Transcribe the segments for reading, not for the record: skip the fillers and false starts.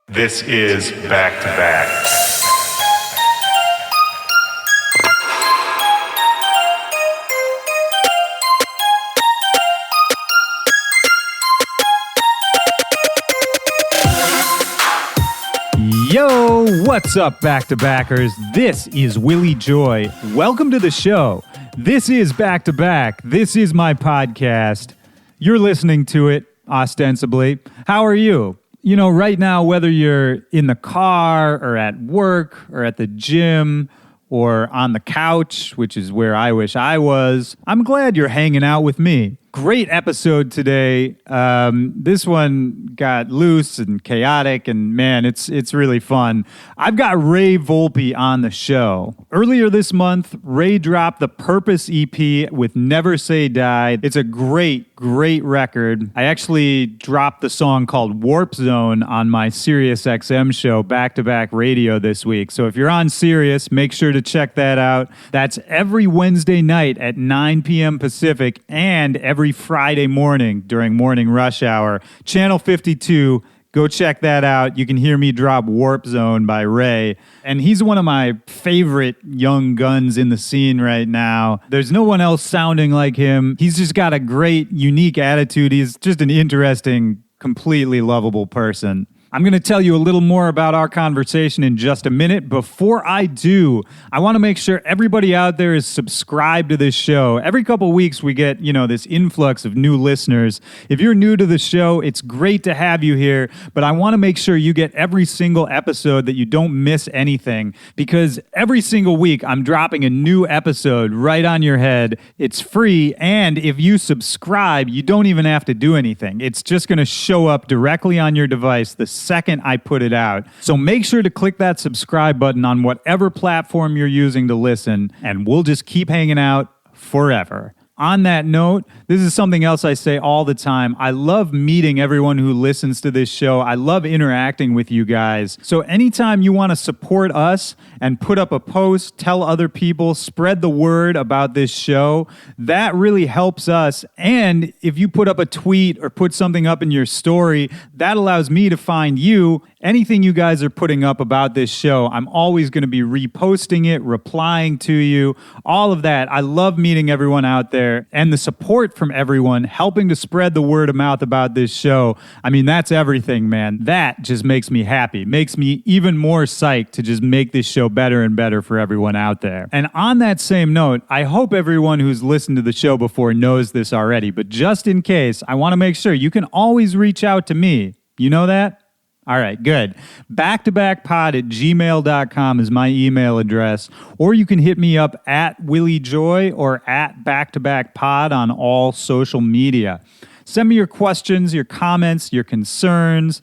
This is Back to Back. Yo, what's up, back-to-backers? This is Willy Joy. Welcome to the show. This is Back to Back. This is my podcast. You're listening to it, ostensibly. How are you? You know, right now, whether you're in the car or at work or at the gym or on the couch, which is where I wish I was, I'm glad you're hanging out with me. Great episode today. This one got loose and chaotic, and man, it's really fun. I've got Ray Volpe on the show. Earlier this month, Ray dropped the Purpose EP with Never Say Die. It's a great record. I actually dropped the song called Warp Zone on my Sirius XM show, Back to Back Radio, this week. So if you're on Sirius, make sure to check that out. That's every Wednesday night at 9 p.m. Pacific and every Friday morning during morning rush hour. Channel 52, go check that out. You can hear me drop Warp Zone by Ray. And he's one of my favorite young guns in the scene right now. There's no one else sounding like him. He's just got a great, unique attitude. He's just an interesting, completely lovable person. I'm going to tell you a little more about our conversation in just a minute. Before I do, I want to make sure everybody out there is subscribed to this show. Every couple weeks we get, this influx of new listeners. If you're new to the show, it's great to have you here, but I want to make sure you get every single episode, that you don't miss anything, because every single week I'm dropping a new episode right on your head. It's free, and if you subscribe, you don't even have to do anything. It's just going to show up directly on your device the second I put it out. So make sure to click that subscribe button on whatever platform you're using to listen, and we'll just keep hanging out forever. On that note, this is something else I say all the time. I love meeting everyone who listens to this show. I love interacting with you guys. So anytime you want to support us and put up a post, tell other people, spread the word about this show, that really helps us. And if you put up a tweet or put something up in your story, that allows me to find you. Anything you guys are putting up about this show, I'm always going to be reposting it, replying to you, all of that. I love meeting everyone out there, and the support from everyone helping to spread the word of mouth about this show. I mean, that's everything, man. That just makes me happy, makes me even more psyched to just make this show better and better for everyone out there. And on that same note, I hope everyone who's listened to the show before knows this already, but just in case, I want to make sure you can always reach out to me. You know that? All right, good. backtobackpod@gmail.com is my email address, or you can hit me up at Willy Joy or at backtobackpod on all social media. Send me your questions, your comments, your concerns.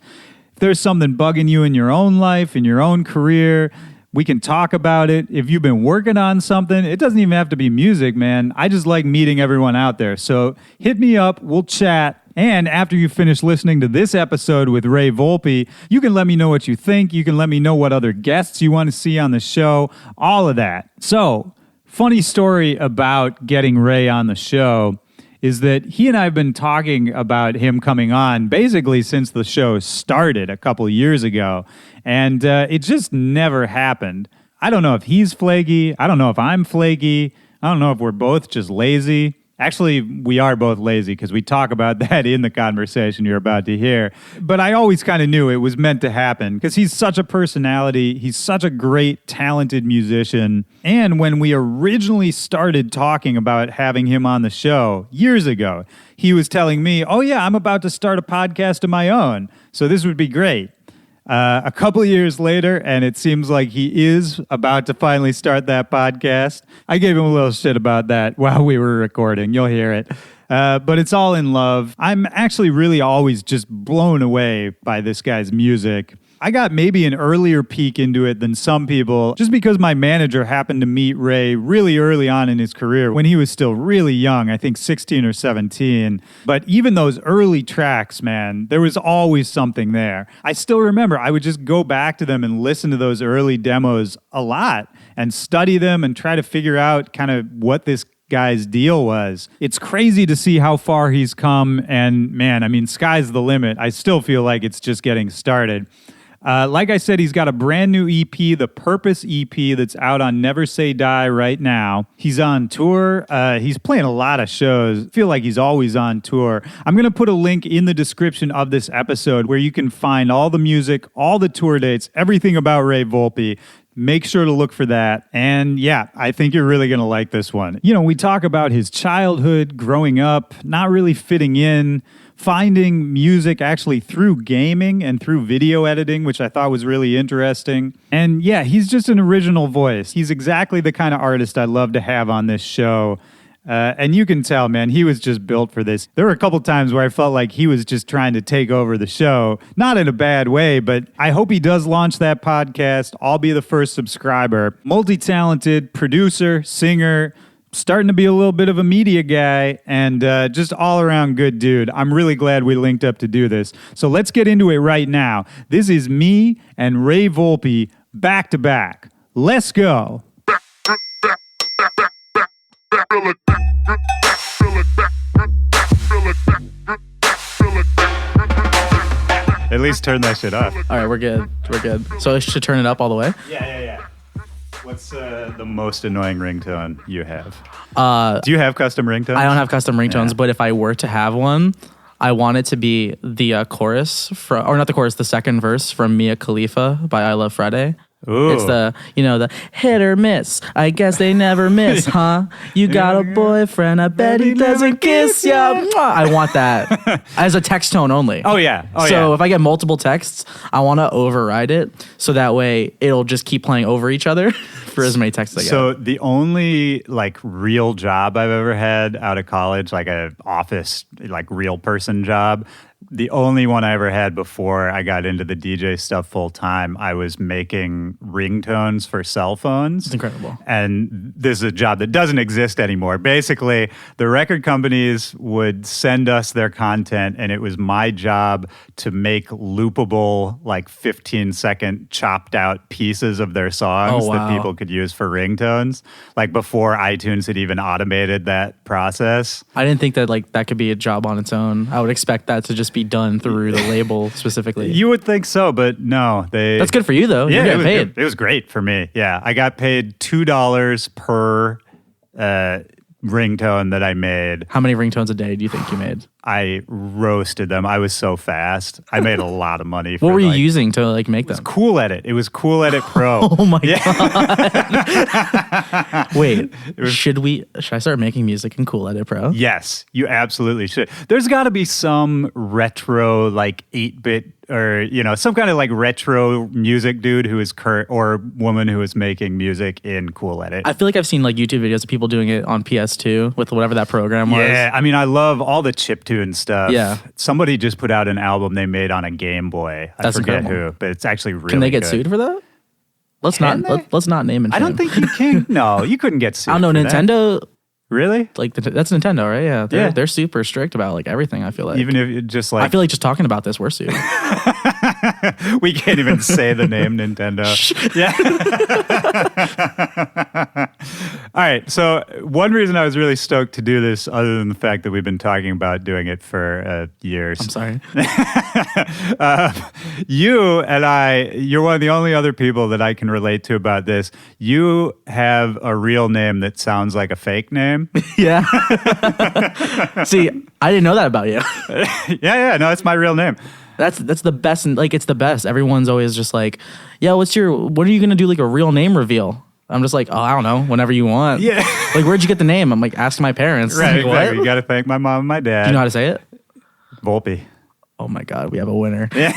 If there's something bugging you in your own life, in your own career, we can talk about it. If you've been working on something, it doesn't even have to be music, man. I just like meeting everyone out there. So hit me up, we'll chat. And after you finish listening to this episode with Ray Volpe, you can let me know what you think. You can let me know what other guests you want to see on the show, all of that. So, funny story about getting Ray on the show is that he and I have been talking about him coming on basically since the show started a couple years ago. And it just never happened. I don't know if he's flaky. I don't know if I'm flaky. I don't know if we're both just lazy. Actually, we are both lazy, because we talk about that in the conversation you're about to hear. But I always kind of knew it was meant to happen, because he's such a personality. He's such a great, talented musician. And when we originally started talking about having him on the show years ago, he was telling me, oh yeah, I'm about to start a podcast of my own, so this would be great. A couple of years later, and it seems like he is about to finally start that podcast. I gave him a little shit about that while we were recording. You'll hear it. But it's all in love. I'm actually really always just blown away by this guy's music. I got maybe an earlier peek into it than some people, just because my manager happened to meet Ray really early on in his career when he was still really young, I think 16 or 17. But even those early tracks, man, there was always something there. I still remember I would just go back to them and listen to those early demos a lot and study them and try to figure out kind of what this guy's deal was. It's crazy to see how far he's come, and man, I mean, sky's the limit. I still feel like it's just getting started. Like I said, he's got a brand new EP, the Purpose EP, that's out on Never Say Die right now. He's on tour. He's playing a lot of shows. I feel like he's always on tour. I'm going to put a link in the description of this episode where you can find all the music, all the tour dates, everything about Ray Volpe. Make sure to look for that. And yeah, I think you're really going to like this one. You know, we talk about his childhood, growing up, not really fitting in, finding music actually through gaming and through video editing, which I thought was really interesting. And yeah, he's just an original voice. He's exactly the kind of artist I love to have on this show. And you can tell, man, he was just built for this. There were a couple times where I felt like he was just trying to take over the show. Not in a bad way, but I hope he does launch that podcast. I'll be the first subscriber. Multi-talented producer, singer, starting to be a little bit of a media guy, and just all-around good dude. I'm really glad we linked up to do this. So let's get into it right now. This is me and Ray Volpe back to back. Let's go. At least turn that shit up. All right, we're good. So I should turn it up all the way? Yeah. What's the most annoying ringtone you have? Do you have custom ringtones? I don't have custom ringtones, but if I were to have one, I want it to be the chorus, or not the chorus, the second verse from Mia Khalifa by I Love Friday. Ooh. It's the hit or miss. I guess they never miss, huh? You got a boyfriend. I bet he doesn't kiss ya. I want that as a text tone only. Oh, yeah. So if I get multiple texts, I want to override it so that way it'll just keep playing over each other for as many texts I get. So the only real job I've ever had out of college, like a office, real person job, the only one I ever had before I got into the DJ stuff full time, I was making ringtones for cell phones. It's incredible. And this is a job that doesn't exist anymore. Basically, the record companies would send us their content, and it was my job to make loopable, 15-second chopped out pieces of their songs that people could use for ringtones. Before iTunes had even automated that process. I didn't think that that could be a job on its own. I would expect that to just be done through the label specifically. You would think so, but no. That's good for you, though. Yeah, you get paid. It was great for me. Yeah, I got paid $2 per ringtone that I made. How many ringtones a day do you think you made? I roasted them. I was so fast. I made a lot of money. What were you using to make them? It was Cool Edit. It was Cool Edit Pro. Oh my God. Wait, should I start making music in Cool Edit Pro? Yes, you absolutely should. There's got to be some retro 8-bit or some kind of retro music dude who is or woman who is making music in Cool Edit. I feel like I've seen YouTube videos of people doing it on PS2 with whatever that program was. Yeah, I mean, I love all the chiptune stuff. Yeah. Somebody just put out an album they made on a Game Boy. That's forget incredible. who, but it's actually really Can they get good. sued for that? Let's not name and shame. I don't think you can. No, you couldn't get sued. I don't know. Nintendo. That. Really? That's Nintendo, right? Yeah. They're super strict about everything, I feel like. Even if it just I feel like just talking about this, we're sued. We can't even say the name Nintendo. Yeah. All right. So one reason I was really stoked to do this, other than the fact that we've been talking about doing it for years. I'm sorry. You and you're one of the only other people that I can relate to about this. You have a real name that sounds like a fake name. Yeah. See, I didn't know that about you. Yeah. No, it's my real name. That's the best. And it's the best. Everyone's always just yeah, what are you going to do a real name reveal? I'm just I don't know, whenever you want. Yeah. Where'd you get the name? I'm asking my parents. Right, exactly. What? You got to thank my mom and my dad. Do you know how to say it? Volpe. Oh my God, we have a winner. Yeah.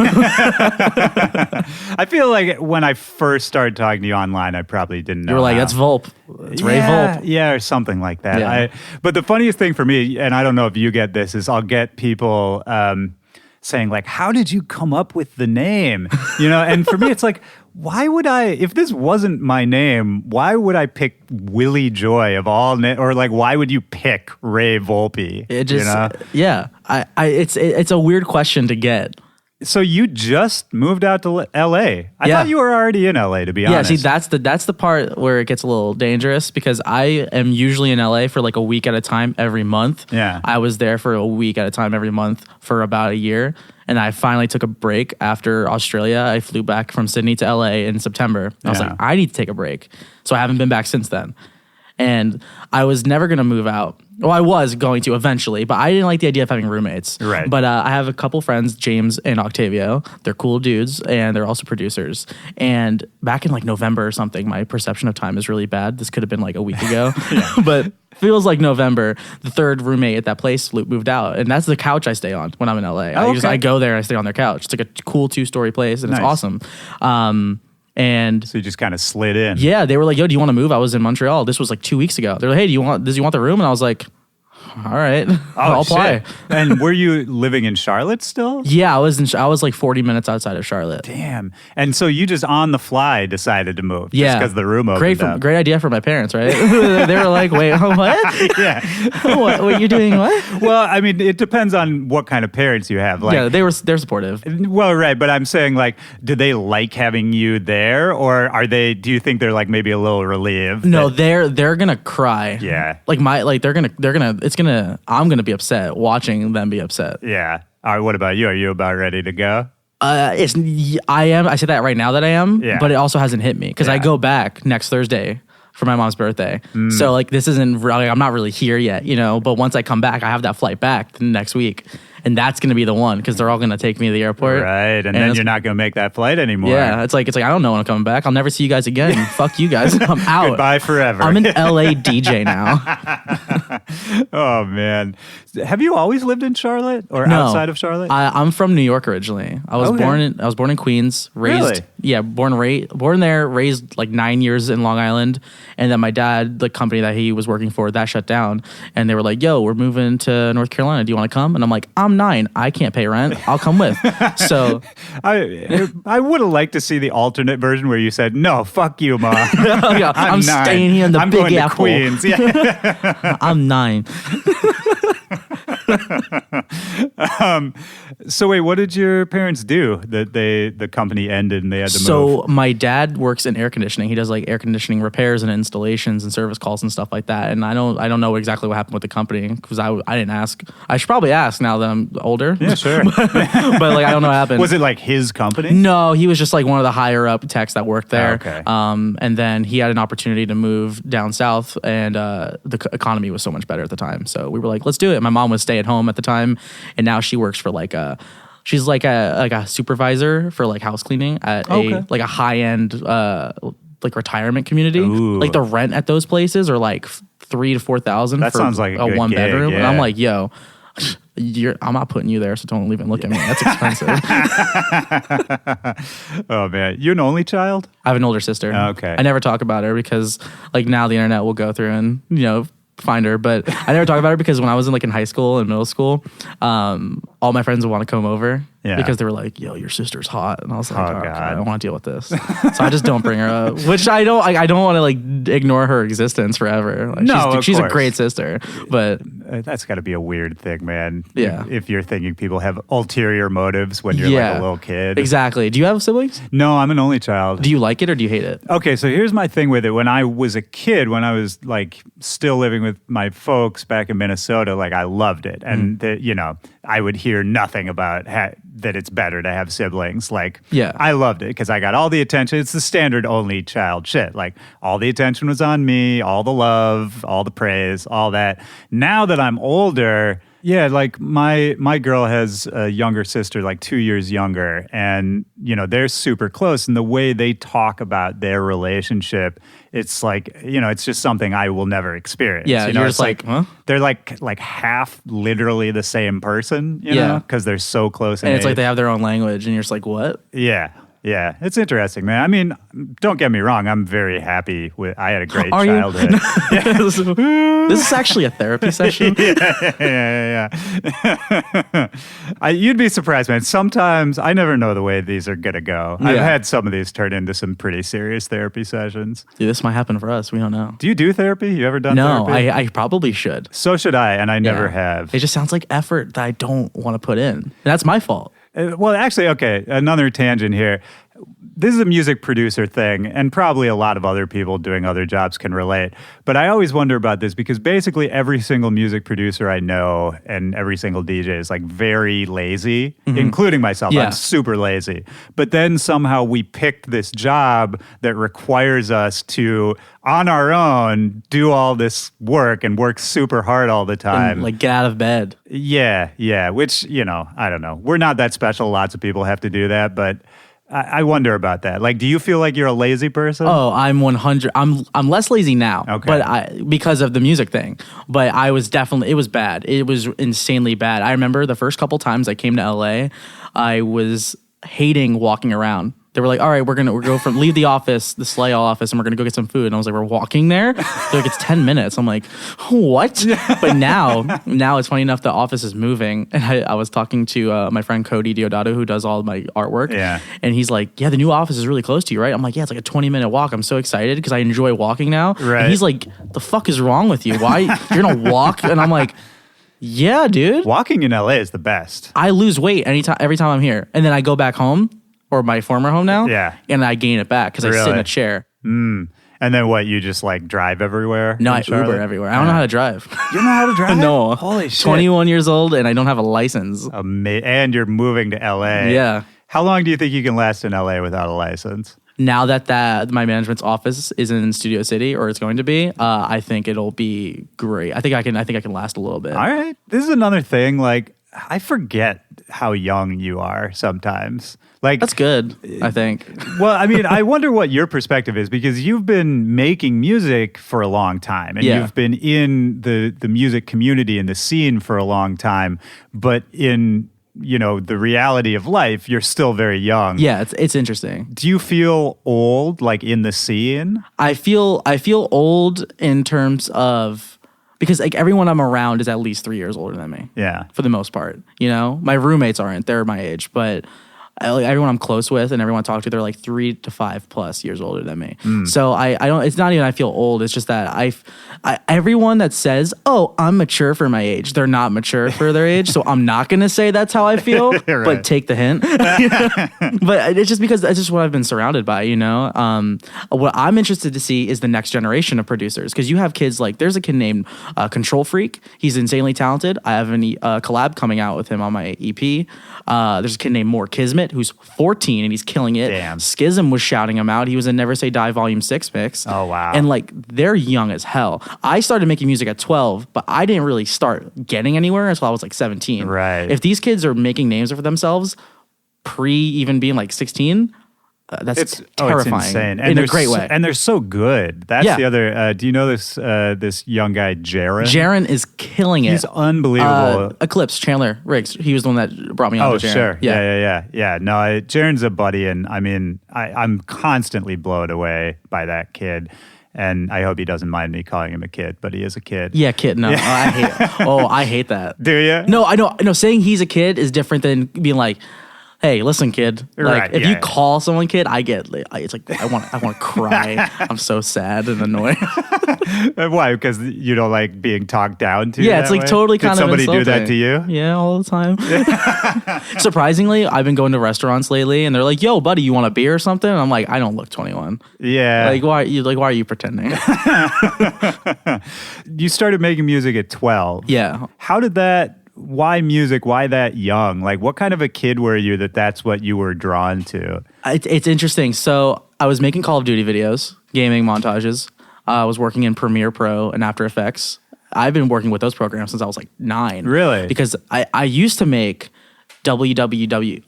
I feel like when I first started talking to you online, I probably didn't know. You were that's Volpe. It's Ray Volpe. Yeah, or something like that. Yeah. But the funniest thing for me, and I don't know if you get this, is I'll get people saying how did you come up with the name? And for me, it's why would I, if this wasn't my name, why would I pick Willy Joy of all, or why would you pick Ray Volpe? It just, yeah. It's a weird question to get. So you just moved out to L.A. I Yeah. thought you were already in L.A., to be Yeah, honest. see, that's the part where it gets a little dangerous because I am usually in LA for like a week at a time every month. Yeah. I was there for a week at a time every month for about a year. And I finally took a break after Australia. I flew back from Sydney to LA in September. I was Yeah. like, I need to take a break. So I haven't been back since then. And I was never going to move out. Well, I was going to eventually, but I didn't like the idea of having roommates. Right. But I have a couple friends, James and Octavio. They're cool dudes, and they're also producers. And back in like November or something, my perception of time is really bad. This could have been like a week ago, but feels like November. The third roommate at that place moved out, and that's the couch I stay on when I'm in LA. I go there and I stay on their couch. It's like a cool 2-story place, and Nice. it's awesome. And So you just kind of slid in. yeah, they were like, "Yo, do you want to move?" I was in Montreal. This was like 2 weeks ago. They're like, "Hey, do you want the room?" And I was like, "All right, I'll apply." Shit. And were you living in Charlotte still? Yeah, I was like 40 minutes outside of Charlotte. Damn. And so you just on the fly decided to move. Yeah, Just because the room opened up. Great idea for my parents, right? They were like, "Wait, what? Yeah. what you're doing? What?" Well, I mean, it depends on what kind of parents you have. Like, Yeah, they're supportive. well, right, but I'm saying, like, do they like having you there, or do you think they're like maybe a little relieved? No, that- they're gonna cry. Yeah. I'm gonna be upset watching them be upset. Yeah. All right, what about you? Are you about ready to go? I am. I say that right now that I am, Yeah. but it also hasn't hit me because I Yeah. go back next Thursday for my mom's birthday. So like this isn't really, I'm not really here yet, but once I come back, I have that flight back the next week. And that's going to be the one because they're all going to take me to the airport. Right, and then it's- you're not going to make that flight anymore. Yeah, it's like I don't know when I'm coming back. I'll never see you guys again. Fuck you guys. I'm out. Goodbye forever. I'm an LA DJ now. Oh, man. Have you always lived in Charlotte or No. outside of Charlotte? I'm from New York originally. I was born in Queens, raised Really? yeah, born there, raised like 9 years in Long Island, and then my dad, the company that he was working for, that shut down, and they were like, "Yo, we're moving to North Carolina. Do you want to come?" And I'm like, "I'm 9. I can't pay rent. I'll come with." So I would have liked to see the alternate version where you said, "No, fuck you, Mom. yeah, I'm 9. staying here in the I'm Big going Apple. to Queens." Yeah. I'm 9. So wait, what did your parents do that the company ended and they had to move? So my dad works in air conditioning. He does like air conditioning repairs and installations and service calls and stuff like that. And I don't know exactly what happened with the company because I didn't ask. I should probably ask now that I'm older. Yeah, sure. but like I don't know what happened. Was it like his company? No, he was just like one of the higher up techs that worked there. Oh, okay. And then he had an opportunity to move down south, and the economy was so much better at the time. So we were like, let's do it. My mom was stay at home at the time, and now she works for she's like a supervisor for like house cleaning at a high end like retirement community. Ooh. Like the rent at those places are like $3,000 to $4,000. That for sounds like a good 1 gig, bedroom. And yeah. I'm like, yo. I'm not putting you there, so don't even look at me. That's expensive. Oh man, you're an only child? I have an older sister. Okay. I never talk about her because like now the internet will go through and find her, but I never talk about her because when I was in high school and middle school, all my friends would want to come over because they were like, "Yo, your sister's hot," and I was like, Oh, "Oh, God. okay, I don't want to deal with this," so I just don't bring her up. Which I don't want to ignore her existence forever. Like, No, she's a course. great sister, but That's got to be a weird thing, man. Yeah. If you're thinking people have ulterior motives when you're like a little kid. Exactly. Do you have siblings? No, I'm an only child. Do you like it or do you hate it? Okay, so here's my thing with it. When I was a kid, when I was like still living with my folks back in Minnesota, like I loved it. And, I would hear nothing about that it's better to have siblings. Like, Yeah. I loved it because I got all the attention. It's the standard only child shit. Like, all the attention was on me, all the love, all the praise, all that. Now that I'm older, yeah, like my girl has a younger sister, like 2 years younger, and they're super close. And the way they talk about their relationship, it's like it's just something I will never experience. Yeah, you're it's just like, huh? They're like half literally the same person, because they're so close. And in it's like age. they have their own language, and you're just like, what? Yeah, it's interesting, man. I mean, don't get me wrong. I'm very happy I had a great Are you? childhood. This is actually a therapy session. Yeah. You'd be surprised, man. Sometimes I never know the way these are gonna go. I've Yeah. had some of these turn into some pretty serious therapy sessions. Dude, this might happen for us. We don't know. Do you do therapy? You ever done No, therapy? I probably should. So should I, and I never Yeah. have. It just sounds like effort that I don't want to put in. And that's my fault. Well, actually, okay, another tangent here. This is a music producer thing, and probably a lot of other people doing other jobs can relate. But I always wonder about this because basically every single music producer I know and every single DJ is like very lazy, including myself. Yeah. I'm super lazy. But then somehow we picked this job that requires us to, on our own, do all this work and work super hard all the time. And, like, get out of bed. Yeah, which, you know, I don't know. We're not that special. Lots of people have to do that, but I wonder about that. Like, do you feel like you're a lazy person? Oh, I'm 100. I'm less lazy now, Okay. but because of the music thing. But I was definitely, it was bad. It was insanely bad. I remember the first couple times I came to LA, I was hating walking around. They were like, all right, we're go from leave the office, the Slay office, and we're gonna go get some food. And I was like, we're walking there? They're like, it's 10 minutes. I'm like, what? But now it's funny enough, the office is moving. And I was talking to my friend Cody Diodato, who does all my artwork. Yeah. And he's like, yeah, the new office is really close to you, right? I'm like, yeah, it's like a 20-minute walk. I'm so excited because I enjoy walking now. Right. And he's like, the fuck is wrong with you? Why you're gonna walk? And I'm like, yeah, dude. Walking in LA is the best. I lose weight every time I'm here. And then I go back home, or my former home now, Yeah. and I gain it back because I sit in Really? a chair. And then what, you just like drive everywhere? No, in I Charlotte? Uber everywhere. I don't know how to drive. You don't know how to drive? No. Holy shit. 21 years old and I don't have a license. And you're moving to LA. Yeah. How long do you think you can last in LA without a license? Now that my management's office is in Studio City, or it's going to be, I think it'll be great. I think I can last a little bit. All right. This is another thing. Like, I forget how young you are sometimes. Like, That's good, I think. well, I mean, I wonder what your perspective is because you've been making music for a long time and Yeah. you've been in the music community and the scene for a long time, but in, you know, the reality of life, you're still very young. Yeah, it's interesting. Do you feel old, like in the scene? I feel old in terms of, because like everyone I'm around is at least 3 years older than me. Yeah. For the most part, you know, my roommates aren't, they're my age, but everyone I'm close with and everyone I talk to, they're like 3 to 5 plus years older than me. So I don't, it's not even I feel old. It's just that everyone that says, oh, I'm mature for my age, they're not mature for their age. So I'm not going to say that's how I feel, Right. but take the hint. But it's just because it's just what I've been surrounded by, you know? What I'm interested to see is the next generation of producers. Cause you have kids like, there's a kid named Control Freak. He's insanely talented. I have a collab coming out with him on my EP. There's a kid named More Kismet who's 14 and he's killing it. Damn. Schism was shouting him out. He was in Never Say Die Volume 6 mix. Oh, wow. And like they're young as hell. I started making music at 12, but I didn't really start getting anywhere until I was like 17. Right. If these kids are making names for themselves pre even being like 16, that's terrifying. It's insane. In a great way. And they're so good. That's Yeah. the other. Do you know this young guy, Jaron? Jaron is killing it. He's unbelievable. Eclipse, Chandler Riggs. He was the one that brought me on Oh, to Jaron. sure. Yeah. No, Jaron's a buddy, and I mean, I'm constantly blown away by that kid. And I hope he doesn't mind me calling him a kid, but he is a kid. Yeah, kid. No, I hate that. Do you? No, I know. Saying he's a kid is different than being like, hey, listen, kid. Like, Right, if yeah, you yeah. call someone kid, it's like I want to cry. I'm so sad and annoyed. Why? Because you don't like being talked down to? Yeah, that it's like way? totally Did kind somebody of do that insulting. to you? Yeah, all the time. Surprisingly, I've been going to restaurants lately, and they're like, "Yo, buddy, you want a beer or something?" And I'm like, "I don't look 21." Yeah. Like, why are you pretending? You started making music at 12. Yeah. How did that? Why music? Why that young? Like, what kind of a kid were you that's what you were drawn to? It's interesting. So I was making Call of Duty videos, gaming montages. I was working in Premiere Pro and After Effects. I've been working with those programs since I was like 9. Really? Because I used to make WWE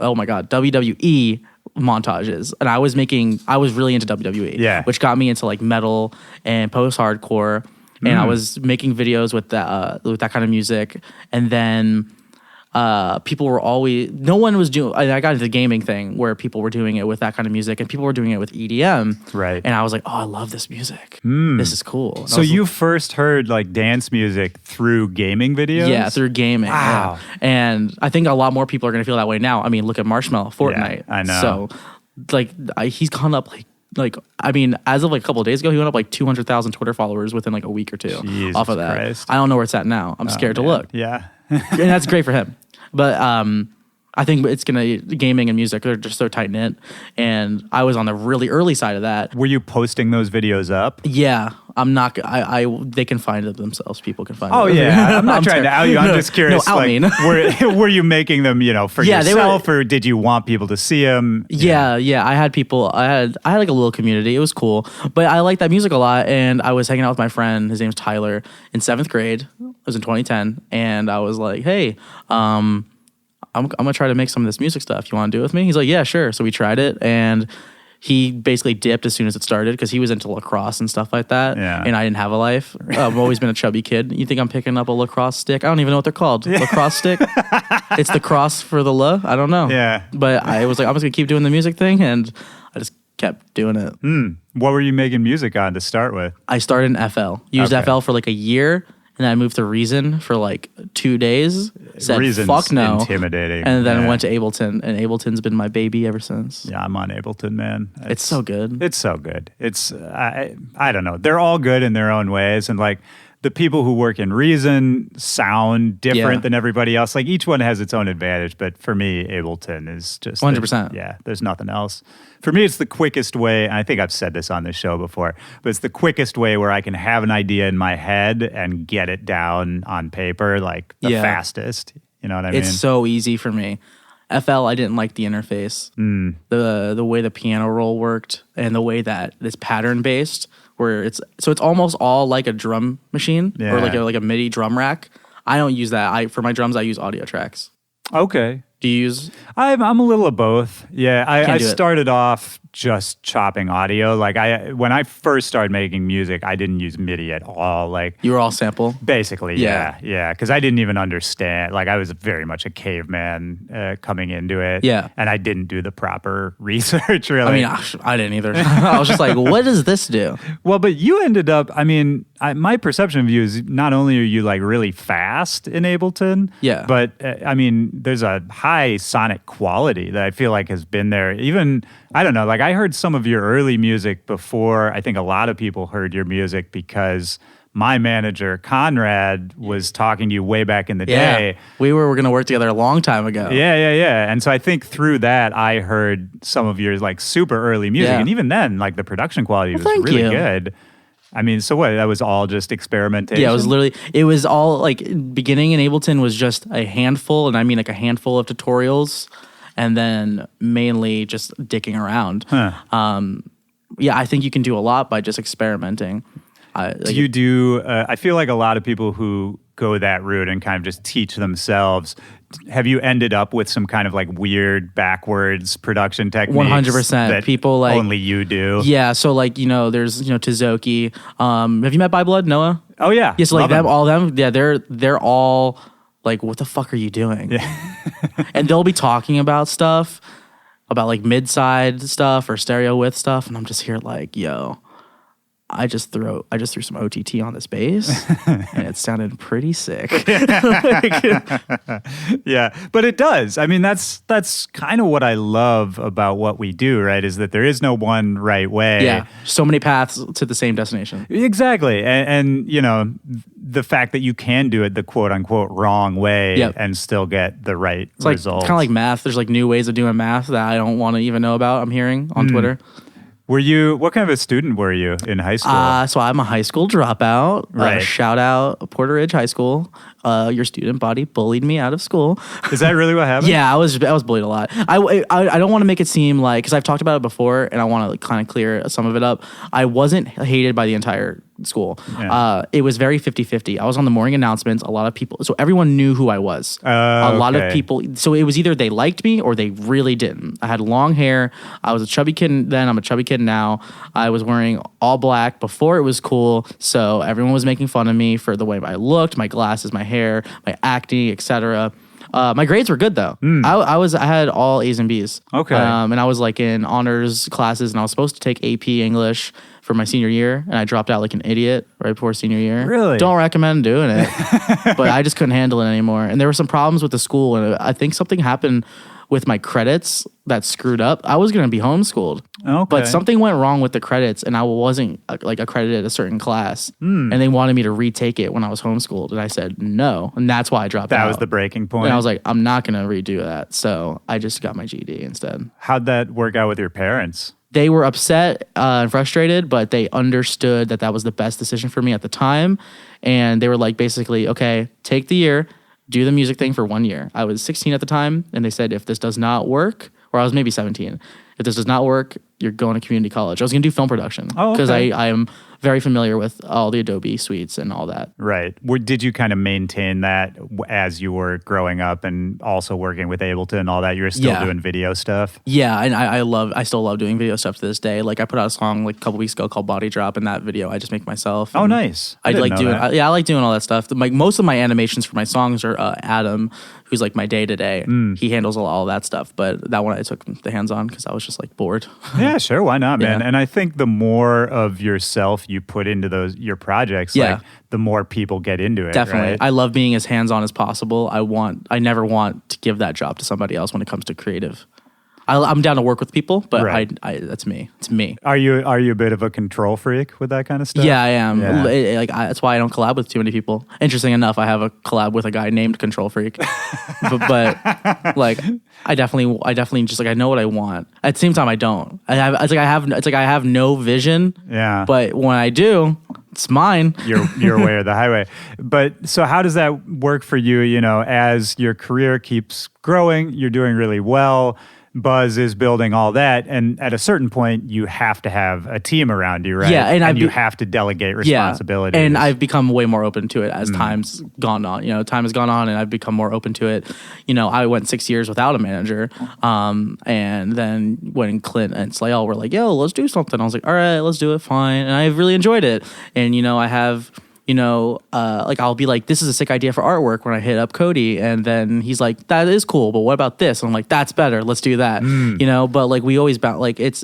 montages, and I was really into WWE. Yeah. Which got me into like metal and post-hardcore. And I was making videos with that kind of music. And then people were no one was doing, I got into the gaming thing where people were doing it with that kind of music and people were doing it with EDM. Right. And I was like, oh, I love this music. This is cool. And I So was you first heard like dance music through gaming videos? Yeah, through gaming. Wow. Yeah. And I think a lot more people are going to feel that way now. I mean, look at Marshmallow, Fortnite. I know. So, like, he's gone up I mean, as of like a couple of days ago, he went up like 200,000 Twitter followers within like a week or two Jesus off of that. Christ. I don't know where it's at now. I'm scared to look. Yeah. And that's great for him. But I think it's gonna gaming and music are just so tight knit, and I was on the really early side of that. Were you posting those videos up? Yeah, I'm not. They can find it themselves. People can find. Oh it. yeah, I'm not trying to out you. I'm just curious. No, out like, me. were you making them, for Yeah, they yourself, or did you want people to see them? Yeah. I had people. I had like a little community. It was cool, but I liked that music a lot. And I was hanging out with my friend. His name's Tyler in 7th grade. It was in 2010, and I was like, hey, I'm gonna try to make some of this music stuff. You want to do it with me? He's like, yeah, sure. So we tried it, and he basically dipped as soon as it started because he was into lacrosse and stuff like that. Yeah. And I didn't have a life. I've always been a chubby kid. You think I'm picking up a lacrosse stick? I don't even know what they're called. Lacrosse stick? It's the cross for the la? I don't know. Yeah. But I was like, I'm just gonna keep doing the music thing, and I just kept doing it. What were you making music on to start with? I started in FL. Used Okay. FL for like a year. And then I moved to Reason for like 2 days. Said Reason's fuck no. intimidating. And then Yeah. went to Ableton, and Ableton's been my baby ever since. Yeah, I'm on Ableton, man. It's so good. It's so good. It's I don't know. They're all good in their own ways, and like the people who work in Reason sound different Yeah. than everybody else. Like each one has its own advantage, but for me, Ableton is just 100%. Yeah, there's nothing else. For me, it's the quickest way. And I think I've said this on this show before, but it's the quickest way where I can have an idea in my head and get it down on paper, like the Yeah. fastest. You know what I mean? It's so easy for me. FL, I didn't like the interface. The way the piano roll worked, and the way that it's pattern based, where it's almost all like a drum machine or Yeah. like a MIDI drum rack. I don't use that. For my drums, I use audio tracks. Okay. Do you use? I'm a little of both. Yeah, I Can't do it. started off just chopping audio. Like when I first started making music, I didn't use MIDI at all. Like You were all sample. basically, Yeah. yeah, because I didn't even understand. Like I was very much a caveman coming into it. Yeah. and I didn't do the proper research. Really, I mean, I didn't either. I was just like, what does this do? well, but you ended up. I mean, my perception of you is not only are you like really fast in Ableton, Yeah. but I mean, there's a high sonic quality that I feel like has been there. Even I don't know, like I heard some of your early music before. I think a lot of people heard your music because my manager Conrad was talking to you way back in the day. We were going to work together a long time ago. Yeah. And so I think through that, I heard some of your like super early music. Yeah. And even then, like the production quality was thank really you. good. I mean, so what? That was all just experimentation? Yeah, it was all like beginning in Ableton was just a handful, and I mean like a handful of tutorials, and then mainly just dicking around. Yeah, I think you can do a lot by just experimenting. Do you do, I feel like a lot of people who go that route and kind of just teach themselves, have you ended up with some kind of like weird backwards production techniques? 100%. That People like only you do? Yeah, so like there's Tizoki. Have you met By Blood, Noah? Oh yeah. Yeah, so like Love them, him. all them. Yeah, they're all like, what the fuck are you doing? Yeah. And they'll be talking about stuff, about like mid-side stuff or stereo width stuff, and I'm just here like, yo, I just threw some OTT on this bass, and it sounded pretty sick. Yeah, but it does. I mean, that's kind of what I love about what we do, right? Is that there is no one right way. Yeah, so many paths to the same destination. Exactly. And the fact that you can do it the quote unquote wrong way Yep. and still get the right It's like results. kind of like math. There's like new ways of doing math that I don't want to even know about. I'm hearing on Twitter. What kind of a student were you in high school? So I'm a high school dropout. Right. Shout out Porter Ridge High School. Your student body bullied me out of school. Is that really what happened? Yeah, I was bullied a lot. I don't want to make it seem like, because I've talked about it before, and I want to kind of clear some of it up. I wasn't hated by the entire school. Yeah. It was very 50-50. I was on the morning announcements. A lot of people, so everyone knew who I was. A lot of Okay. people, so it was either they liked me or they really didn't. I had long hair. I was a chubby kid then. I'm a chubby kid now. I was wearing all black before it was cool, so everyone was making fun of me for the way I looked, my glasses, my hair, my acne, etc. My grades were good though. I had all A's and B's. Okay. And I was like in honors classes, and I was supposed to take AP English for my senior year, and I dropped out like an idiot right before senior year. Really? Don't recommend doing it. But I just couldn't handle it anymore. And there were some problems with the school, and I think something happened with my credits that screwed up. I was going to be homeschooled. Okay. But something went wrong with the credits and I wasn't like accredited a certain class. And they wanted me to retake it when I was homeschooled. And I said no. And that's why I dropped out. That was the breaking point. And I was like, I'm not going to redo that. So I just got my GED instead. How'd that work out with your parents? They were upset and frustrated, but they understood that that was the best decision for me at the time. And they were like, basically, okay, take the year, do the music thing for 1 year. I was 16 at the time, and they said, if this does not work, or I was maybe 17, if this does not work, you're going to community college. I was going to do film production because I am very familiar with all the Adobe suites and all that. Right. Did you kind of maintain that as you were growing up and also working with Ableton and all that? You were still doing video stuff? Yeah, and I still love doing video stuff to this day. Like I put out a song like a couple weeks ago called Body Drop, and that video I just make myself. Oh, nice. I like doing I like doing all that stuff. Like most of my animations for my songs are Adam, who's like my day-to-day. He handles all that stuff, but that one I took the hands on because I was just like bored. Yeah, sure. Why not, man? And I think the more of yourself you put into your projects, like the more people get into it. Definitely. Right? I love being as hands-on as possible. I never want to give that job to somebody else when it comes to creative. I'm down to work with people, but that's me. It's me. Are you a bit of a control freak with that kind of stuff? Yeah, I am. Yeah. That's why I don't collab with too many people. Interesting enough, I have a collab with a guy named Control Freak, but like I definitely just like I know what I want. At the same time, I don't. I have no vision. Yeah. But when I do, it's mine. Your way or the highway. But so how does that work for you? You know, as your career keeps growing, you're doing really well. Buzz is building all that, and at a certain point, you have to have a team around you, right? Yeah, and you have to delegate responsibilities. Yeah, and I've become way more open to it as time's gone on. You know, time has gone on, and I've become more open to it. You know, I went 6 years without a manager, and then when Clint and Slayall were like, "Yo, let's do something," I was like, "All right, let's do it, fine," and I've really enjoyed it. And you know, I have. You know, like I'll be like, this is a sick idea for artwork when I hit up Cody. And then he's like, that is cool, but what about this? And I'm like, that's better. Let's do that. You know, but like we always like it's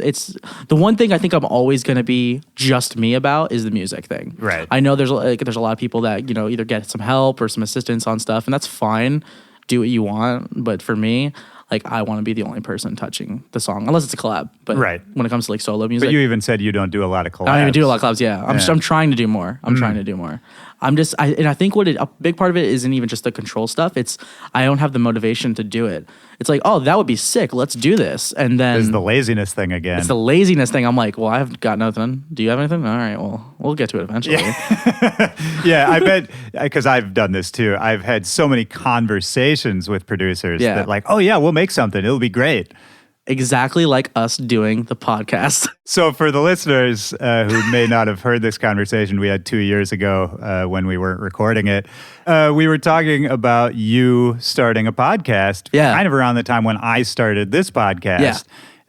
the one thing I think I'm always going to be just me about is the music thing. Right. I know there's a lot of people that, you know, either get some help or some assistance on stuff, and that's fine. Do what you want. But for me, like I want to be the only person touching the song, unless it's a collab. But when it comes to like solo music, but you even said you don't do a lot of collabs. I don't even do a lot of collabs. Yeah, I'm trying to do more. Trying to do more. I think a big part of it isn't even just the control stuff. It's I don't have the motivation to do it. It's like, oh, that would be sick. Let's do this. And then it's the laziness thing again. It's the laziness thing. I'm like, well, I've got nothing. Do you have anything? All right, well, we'll get to it eventually. Yeah, I bet, because I've done this too. I've had so many conversations with producers that like, oh yeah, we'll make something. It'll be great. Exactly like us doing the podcast. So for the listeners who may not have heard this conversation we had 2 years ago when we weren't recording it, we were talking about you starting a podcast kind of around the time when I started this podcast. Yeah.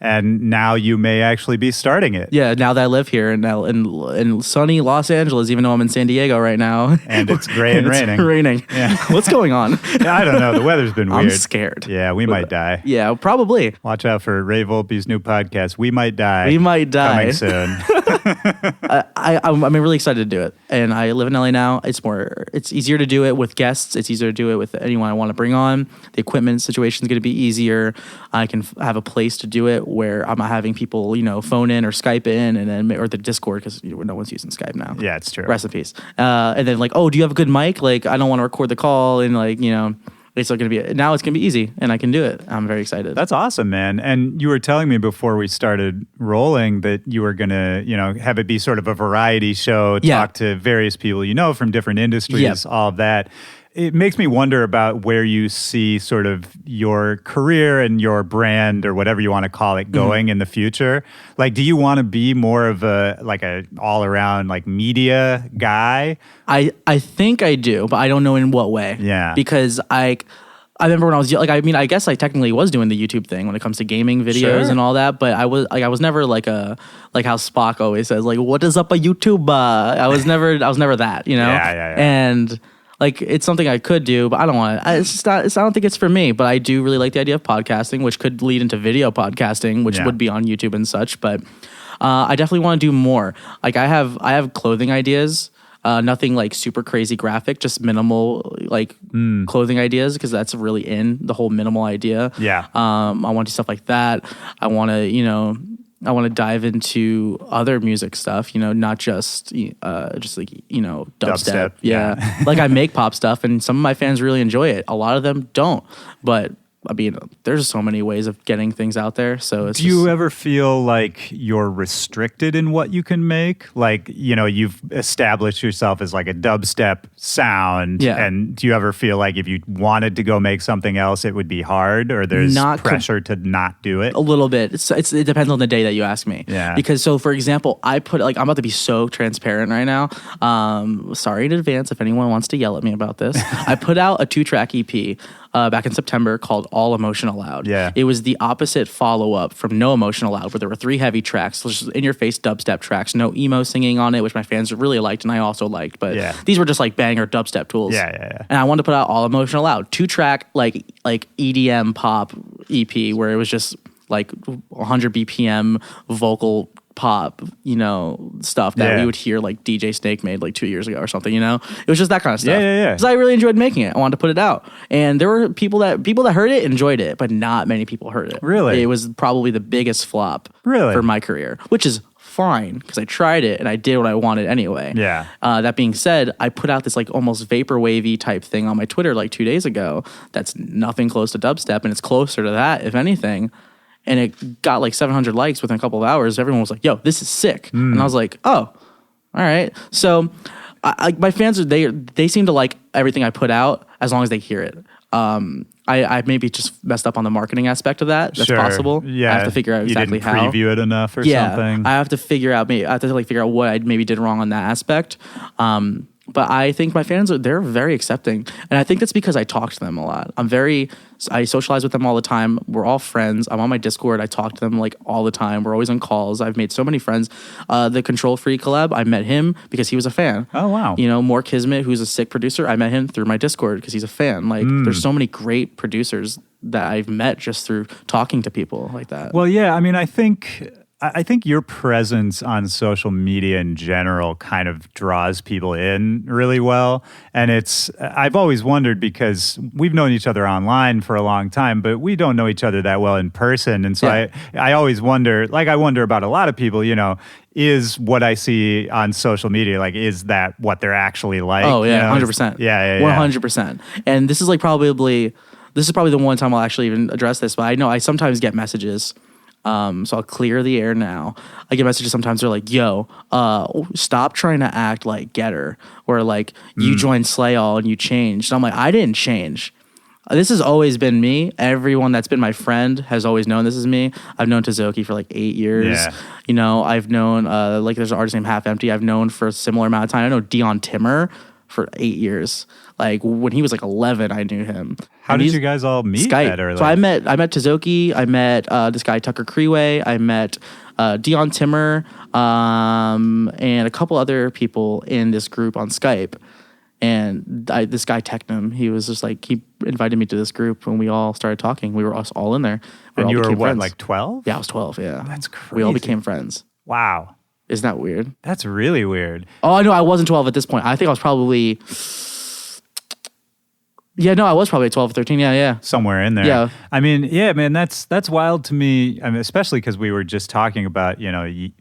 And now you may actually be starting it. Yeah, now that I live here in sunny Los Angeles, even though I'm in San Diego right now. And it's gray and raining. It's raining. Yeah. What's going on? I don't know. The weather's been weird. I'm scared. Yeah, we might die. Yeah, probably. Watch out for Ray Volpe's new podcast, We Might Die. We Might Die. Coming soon. I'm really excited to do it. And I live in LA now. It's easier to do it with guests. It's easier to do it with anyone I want to bring on. The equipment situation is going to be easier. I can have a place to do it where I'm not having people, you know, phone in or Skype in, and then or the Discord, because no one's using Skype now. Yeah, it's true. Rest in peace. And then like, oh, do you have a good mic? Like, I don't want to record the call, and like, you know, it's going to be now. It's going to be easy, and I can do it. I'm very excited. That's awesome, man. And you were telling me before we started rolling that you were going to, you know, have it be sort of a variety show, talk to various people you know from different industries, all of that. It makes me wonder about where you see sort of your career and your brand, or whatever you want to call it, going in the future. Like, do you want to be more of a all around like media guy? I think I do, but I don't know in what way. Yeah, because I remember when I was like, I mean, I guess I technically was doing the YouTube thing when it comes to gaming videos and all that, but I was never like how Spock always says, like, what is up a YouTuber? I was never that, you know? Yeah. And like, it's something I could do, but I don't want to. I don't think it's for me. But I do really like the idea of podcasting, which could lead into video podcasting, which would be on YouTube and such. But I definitely want to do more. Like, I have clothing ideas Nothing like super crazy graphic, just minimal like clothing ideas, because that's really in the whole minimal idea. Yeah. I want to do stuff like that. I want to dive into other music stuff, not just like, dubstep. Yeah. Like I make pop stuff and some of my fans really enjoy it. A lot of them don't, but I mean, there's so many ways of getting things out there. So do you ever feel like you're restricted in what you can make? Like, you've established yourself as like a dubstep sound. Yeah. And do you ever feel like if you wanted to go make something else, it would be hard, or there's pressure to not do it? A little bit. It depends on the day that you ask me. Yeah. Because so for example, I'm about to be so transparent right now. Sorry in advance if anyone wants to yell at me about this. I put out a 2-track EP back in September called All Emotion Allowed. Yeah. It was the opposite follow-up from No Emotion Allowed, where there were 3 heavy tracks, just in-your-face dubstep tracks, no emo singing on it, which my fans really liked and I also liked, but these were just like banger dubstep tools. Yeah. And I wanted to put out All Emotion Allowed, 2-track like EDM pop EP, where it was just like 100 BPM vocal pop, stuff that we would hear like DJ Snake made like 2 years ago or something, it was just that kind of stuff. Yeah. Because I really enjoyed making it. I wanted to put it out. And there were people that heard it enjoyed it, but not many people heard it. Really? It was probably the biggest flop for my career, which is fine because I tried it and I did what I wanted anyway. Yeah. That being said, I put out this like almost vaporwavy type thing on my Twitter like 2 days ago that's nothing close to dubstep, and it's closer to that, if anything. And it got like 700 likes within a couple of hours. Everyone was like, yo, this is sick. And I was like, oh, all right. So my fans, they seem to like everything I put out as long as they hear it. I maybe just messed up on the marketing aspect of that. That's possible. Yeah. I have to figure out exactly how. You didn't preview it enough or something. I have to figure out what I maybe did wrong on that aspect. But I think my fans they're very accepting. And I think that's because I talk to them a lot. I socialize with them all the time. We're all friends. I'm on my Discord. I talk to them like all the time. We're always on calls. I've made so many friends. The Control Free collab, I met him because he was a fan. Oh, wow. More Kismet, who's a sick producer, I met him through my Discord because he's a fan. Like, there's so many great producers that I've met just through talking to people like that. Well, yeah, I mean, I think your presence on social media in general kind of draws people in really well. And I've always wondered, because we've known each other online for a long time, but we don't know each other that well in person. And so I always wonder, like I wonder about a lot of people, is what I see on social media, like, is that what they're actually like? Oh, yeah, 100%. Yeah. 100%. And this is probably the one time I'll actually even address this, but I know I sometimes get messages. So I'll clear the air now. I get messages sometimes. They're like, yo, stop trying to act like Getter, or like you joined Slay All and you changed. And I'm like, I didn't change. This has always been me. Everyone that's been my friend has always known this is me. I've known Tazoki for like 8 years. Yeah. I've known there's an artist named Half Empty. I've known for a similar amount of time. I know Dion Timmer for 8 years. Like when he was like 11, I knew him. How did you guys all meet? Skype. So I met Tazoki. I met this guy Tucker Creeway. I met Dion Timmer and a couple other people in this group on Skype. And this guy Technum, he was just like, he invited me to this group and we all started talking. We were all in there. And you were what, friends. like 12? Yeah, I was 12. Yeah, that's crazy. We all became friends. Wow. Isn't that weird? That's really weird. Oh, no, I wasn't 12 at this point. I think I was probably... Yeah, no, I was probably 12 or 13. Yeah. Somewhere in there. Yeah. I mean, yeah, man, that's wild to me. I mean, especially because we were just talking about,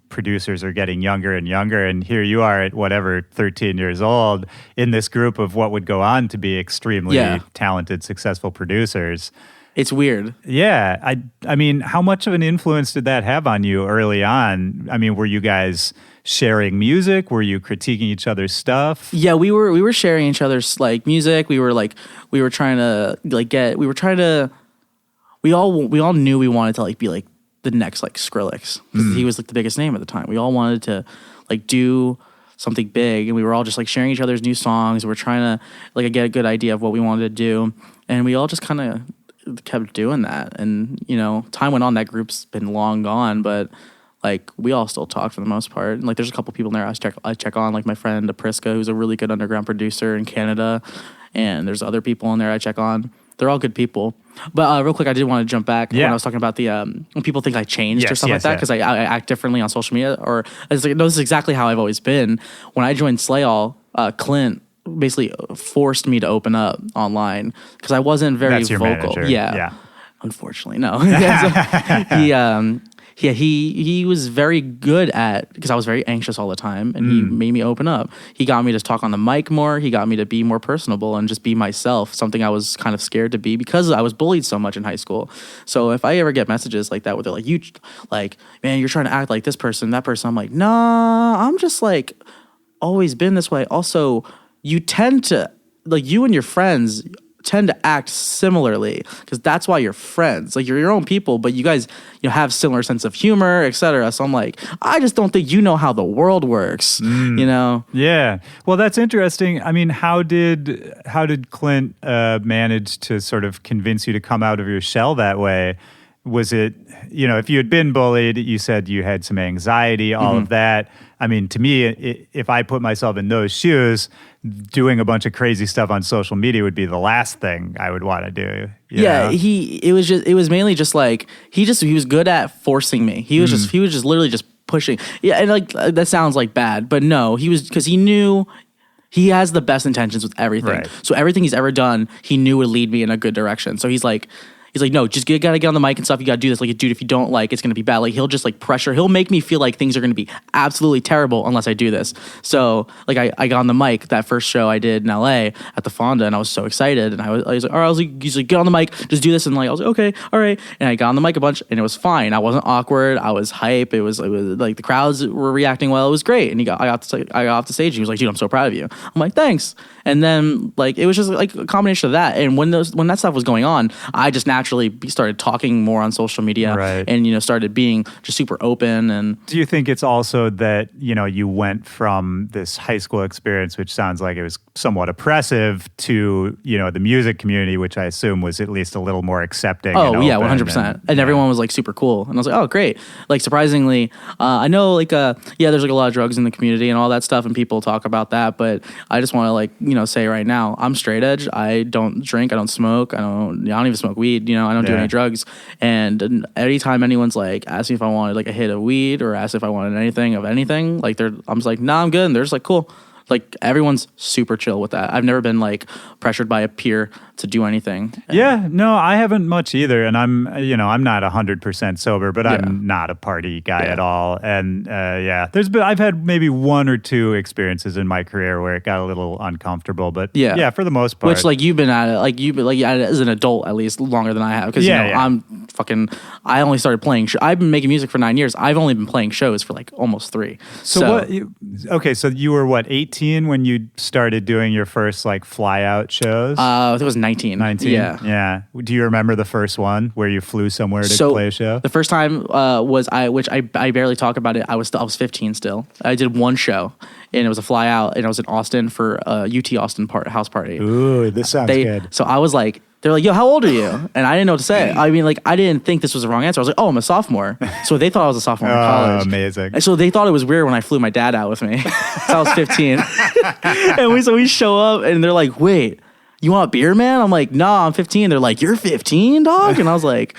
producers are getting younger and younger. And here you are at whatever, 13 years old in this group of what would go on to be extremely talented, successful producers. It's weird. Yeah. I mean, how much of an influence did that have on you early on? I mean, were you guys sharing music? Were you critiquing each other's stuff? Yeah, we were sharing each other's like music. We all knew we wanted to like be like the next like Skrillex, because he was like the biggest name at the time. We all wanted to like do something big, and we were all just like sharing each other's new songs. We're trying to like get a good idea of what we wanted to do, and we all just kind of kept doing that. And time went on. That group's been long gone, but like we all still talk for the most part. And like there's a couple people in there I check on, like my friend Apriska, who's a really good underground producer in Canada, and there's other people in there I check on. They're all good people. But real quick, I did want to jump back when I was talking about the when people think I changed or stuff like that, because I act differently on social media, or it's like, no, this is exactly how I've always been. When I joined Slay All, Clint basically forced me to open up online because I wasn't very That's your vocal. manager. Yeah. Unfortunately, no. He was very good at, because I was very anxious all the time, and he made me open up. He got me to talk on the mic more. He got me to be more personable and just be myself, something I was kind of scared to be because I was bullied so much in high school. So if I ever get messages like that where they're like, you, like, man, you're trying to act like this person, that person, I'm like, nah, I'm just like always been this way. Also, you tend to, like, you and your friends tend to act similarly because that's why you're friends. Like, you're your own people, but you guys, have similar sense of humor, etc. So I'm like, I just don't think you know how the world works, Yeah. Well, that's interesting. I mean, how did Clint manage to sort of convince you to come out of your shell that way? Was it, if you had been bullied, you said you had some anxiety, all of that. I mean, to me, if I put myself in those shoes, doing a bunch of crazy stuff on social media would be the last thing I would want to do. You know? It was mainly just like, he was good at forcing me. He was just literally just pushing. Yeah. And like, that sounds like bad, but no, because he knew he has the best intentions with everything. Right. So everything he's ever done, he knew would lead me in a good direction. So he's like, no, just gotta get on the mic and stuff. You gotta do this. Like, dude, if you don't it's gonna be bad. Like, he'll just like pressure. He'll make me feel like things are gonna be absolutely terrible unless I do this. So, like, I got on the mic that first show I did in LA at the Fonda, and I was so excited. And I was like, all right, he's like, get on the mic, just do this. And like, I was like, okay, all right. And I got on the mic a bunch, and it was fine. I wasn't awkward. I was hype. It was like the crowds were reacting well. It was great. And I got off the stage. And he was like, dude, I'm so proud of you. I'm like, thanks. And then like it was just like a combination of that. And when that stuff was going on, I just naturally started talking more on social media, right. And started being just super open. And do you think it's also that you went from this high school experience, which sounds like it was somewhat oppressive, to the music community, which I assume was at least a little more accepting? Oh yeah, 100%. And everyone was like super cool, and I was like, oh great. Like, surprisingly, I know like there's like a lot of drugs in the community and all that stuff, and people talk about that, but I just want to like say right now, I'm straight edge. I don't drink, I don't smoke, I don't even smoke weed. I don't do any drugs. And anytime anyone's like asked me if I wanted like a hit of weed or asked if I wanted anything, like I'm just like, nah, I'm good. And they're just like, cool. Like, everyone's super chill with that. I've never been like pressured by a peer to do anything. Yeah, no, I haven't much either. And I'm not 100% sober, but I'm not a party guy at all. And I've had maybe one or two experiences in my career where it got a little uncomfortable, but for the most part. Which, like, you've been at it, as an adult at least longer than I have. Because, I only started playing, I've been making music for 9 years. I've only been playing shows for like almost 3. So you were what, 18 when you started doing your first like fly out shows? I think it was 19. 19? Yeah. Do you remember the first one where you flew somewhere to play a show? The first time was which I barely talk about it. I was 15 still. I did one show, and it was a fly out, and I was in Austin for a UT Austin house party. Ooh, this sounds good. So I was like, they're like, yo, how old are you? And I didn't know what to say. I mean, like, I didn't think this was the wrong answer. I was like, oh, I'm a sophomore. So they thought I was a sophomore in college. Oh, amazing. And so they thought it was weird when I flew my dad out with me. So I was 15. And we show up, and they're like, wait, you want a beer, man? I'm like, nah, I'm 15. They're like, you're 15, dog? And I was like,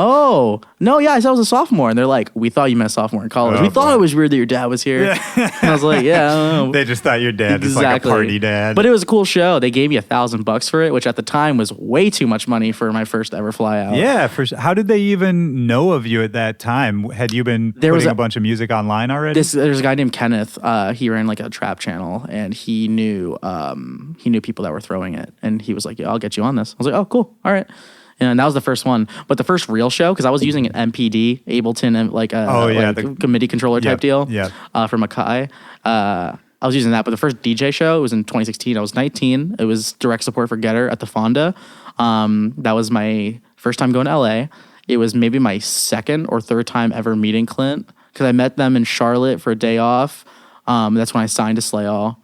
oh, no, yeah, I said I was a sophomore. And they're like, we thought you meant sophomore in college. We thought it was weird that your dad was here. And I was like, yeah, I don't know. They just thought your dad was like a party dad. But it was a cool show. They gave me $1,000 for it, which at the time was way too much money for my first ever fly out. Yeah, how did they even know of you at that time? Had you been putting a bunch of music online already? There's a guy named Kenneth. He ran like a trap channel, and he knew people that were throwing it. And he was like, yeah, I'll get you on this. I was like, oh, cool. All right. And that was the first one. But the first real show, because I was using an MPD, Ableton, the MIDI controller type deal for Mackay. I was using that. But the first DJ show was in 2016. I was 19. It was direct support for Getter at the Fonda. That was my first time going to LA. It was maybe my second or third time ever meeting Clint, because I met them in Charlotte for a day off. That's when I signed to Slay All.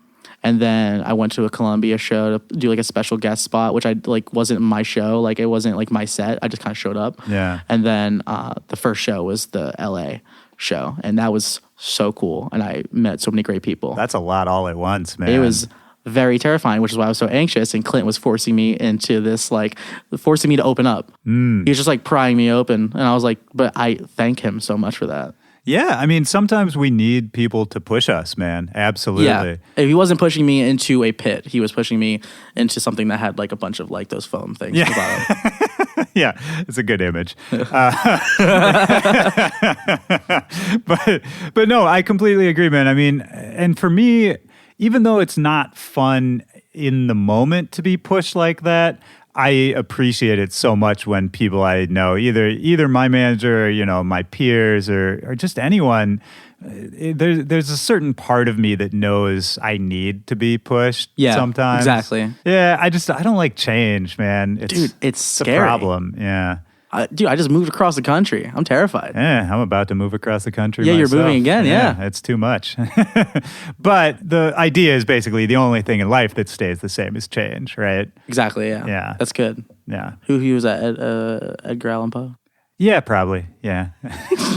And then I went to a Columbia show to do like a special guest spot, which I like wasn't my show. Like, it wasn't like my set. I just kind of showed up. Yeah. And then the first show was the LA show, and that was so cool. And I met so many great people. That's a lot all at once, man. It was very terrifying, which is why I was so anxious. And Clint was forcing me into this, like, forcing me to open up. He was just like prying me open. And I was like, but I thank him so much for that. Yeah, I mean, sometimes we need people to push us, man. Absolutely. Yeah. If he wasn't pushing me into a pit, he was pushing me into something that had like a bunch of like those foam things at the bottom. Yeah, it's a good image. But no, I completely agree, man. I mean, and for me, even though it's not fun in the moment to be pushed like that, I appreciate it so much when people I know, either my manager, or, my peers, or just anyone. There's a certain part of me that knows I need to be pushed. Yeah, sometimes. Exactly. Yeah, I don't like change, man. It's scary. a problem. Yeah. I just moved across the country. I'm terrified. Yeah, I'm about to move across the country. Yeah, myself. You're moving again. Yeah, it's too much. But the idea is basically the only thing in life that stays the same is change, right? Exactly. Yeah. Yeah. That's good. Yeah. Who he was at Edgar Allan Poe? Yeah, probably. Yeah.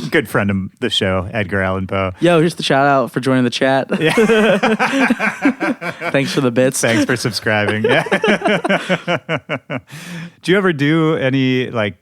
Good friend of the show, Edgar Allan Poe. Yo, here's the shout out for joining the chat. Yeah. Thanks for the bits. Thanks for subscribing. Yeah. Do you ever do any like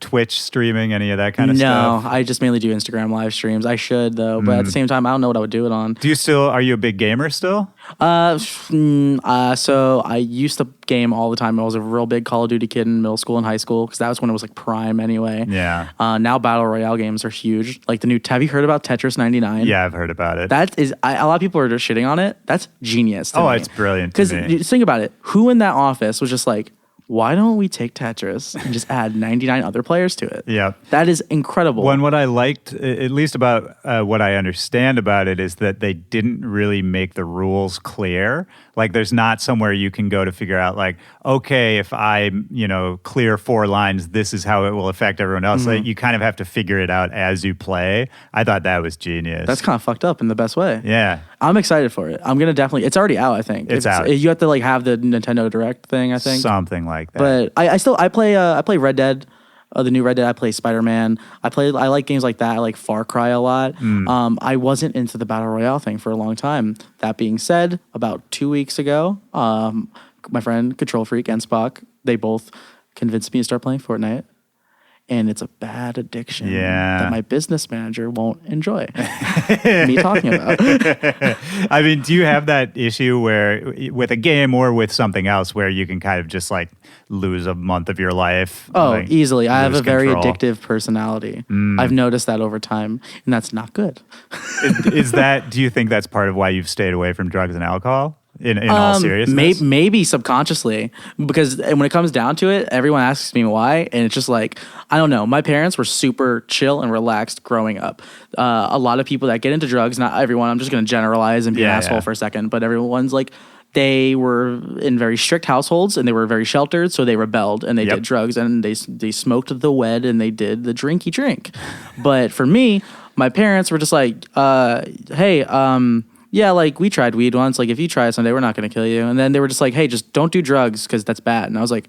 Twitch streaming, any of that kind of stuff? No, I just mainly do Instagram live streams. I should though, but at the same time, I don't know what I would do it on. Are you a big gamer still? So I used to game all the time. I was a real big Call of Duty kid in middle school and high school because that was when it was like prime anyway. Yeah. Now battle royale games are huge. Like the new. Have you heard about Tetris 99? Yeah, I've heard about it. That is. A lot of people are just shitting on it. That's genius. To me. It's brilliant. Because think about it. Who in that office was just like, why don't we take Tetris and just add 99 other players to it? Yeah. That is incredible. What I liked, at least about what I understand about it, is that they didn't really make the rules clear. Like, there's not somewhere you can go to figure out, like, okay, if I, clear 4 lines, this is how it will affect everyone else. Like, you kind of have to figure it out as you play. I thought that was genius. That's kind of fucked up in the best way. Yeah. I'm excited for it. I'm going to definitely... It's already out, I think. It's out. You have to, like, have the Nintendo Direct thing, I think. Something like that. But I play Red Dead. The new Red Dead. I play Spider-Man. I like games like that. I like Far Cry a lot. I wasn't into the Battle Royale thing for a long time. That being said, about 2 weeks ago, my friend Control Freak and Spock, they both convinced me to start playing Fortnite. And it's a bad addiction that my business manager won't enjoy me talking about. I mean, do you have that issue where with a game or with something else where you can kind of just like lose a month of your life? Oh, easily. I have a very control? addictive personality. I've noticed that over time, and that's not good. Do you think that's part of why you've stayed away from drugs and alcohol? In all seriousness? Maybe subconsciously, because when it comes down to it, everyone asks me why, and it's just like, I don't know. My parents were super chill and relaxed growing up. A lot of people that get into drugs, not everyone, I'm just going to generalize and be an asshole for a second, but everyone's like, they were in very strict households and they were very sheltered, so they rebelled and they did drugs and they smoked the wed and they did the drinky drink. But for me, my parents were just like, hey, yeah, like we tried weed once. Like if you try it someday, we're not going to kill you. And then they were just like, hey, just don't do drugs because that's bad. And I was like,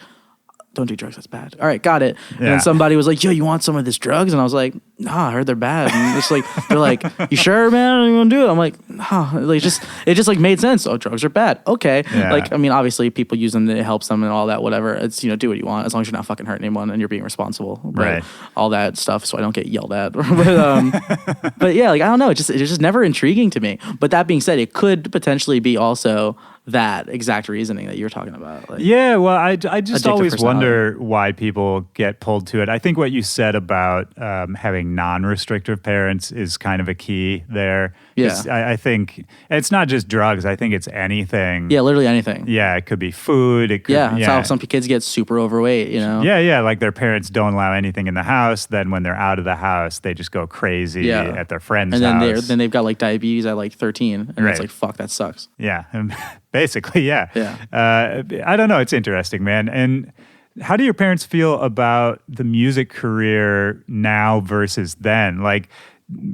don't do drugs, that's bad. All right, got it. Yeah. And then somebody was like, yo, you want some of this drugs? And I was like, nah, I heard they're bad. And it's like, they're like, you sure, man? I don't want to do it. I'm like, nah. Like, it just like made sense. Oh, drugs are bad. Okay. Yeah. Like, I mean, obviously people use them, it helps them and all that, whatever. It's, do what you want as long as you're not fucking hurting anyone and you're being responsible. But all that stuff so I don't get yelled at. But yeah, like, I don't know. It's just never intriguing to me. But that being said, it could potentially be also that exact reasoning that you're talking about. Like, yeah, well, I just always wonder why people get pulled to it. I think what you said about having non-restrictive parents is kind of a key there. Yeah. I think it's not just drugs. I think it's anything. Yeah, literally anything. Yeah, it could be food. It could, that's how some kids get super overweight, Yeah, like their parents don't allow anything in the house. Then when they're out of the house, they just go crazy at their friend's house. And then they've got like diabetes at like 13. And it's like, fuck, that sucks. Yeah, basically, yeah. I don't know. It's interesting, man. And how do your parents feel about the music career now versus then? Like,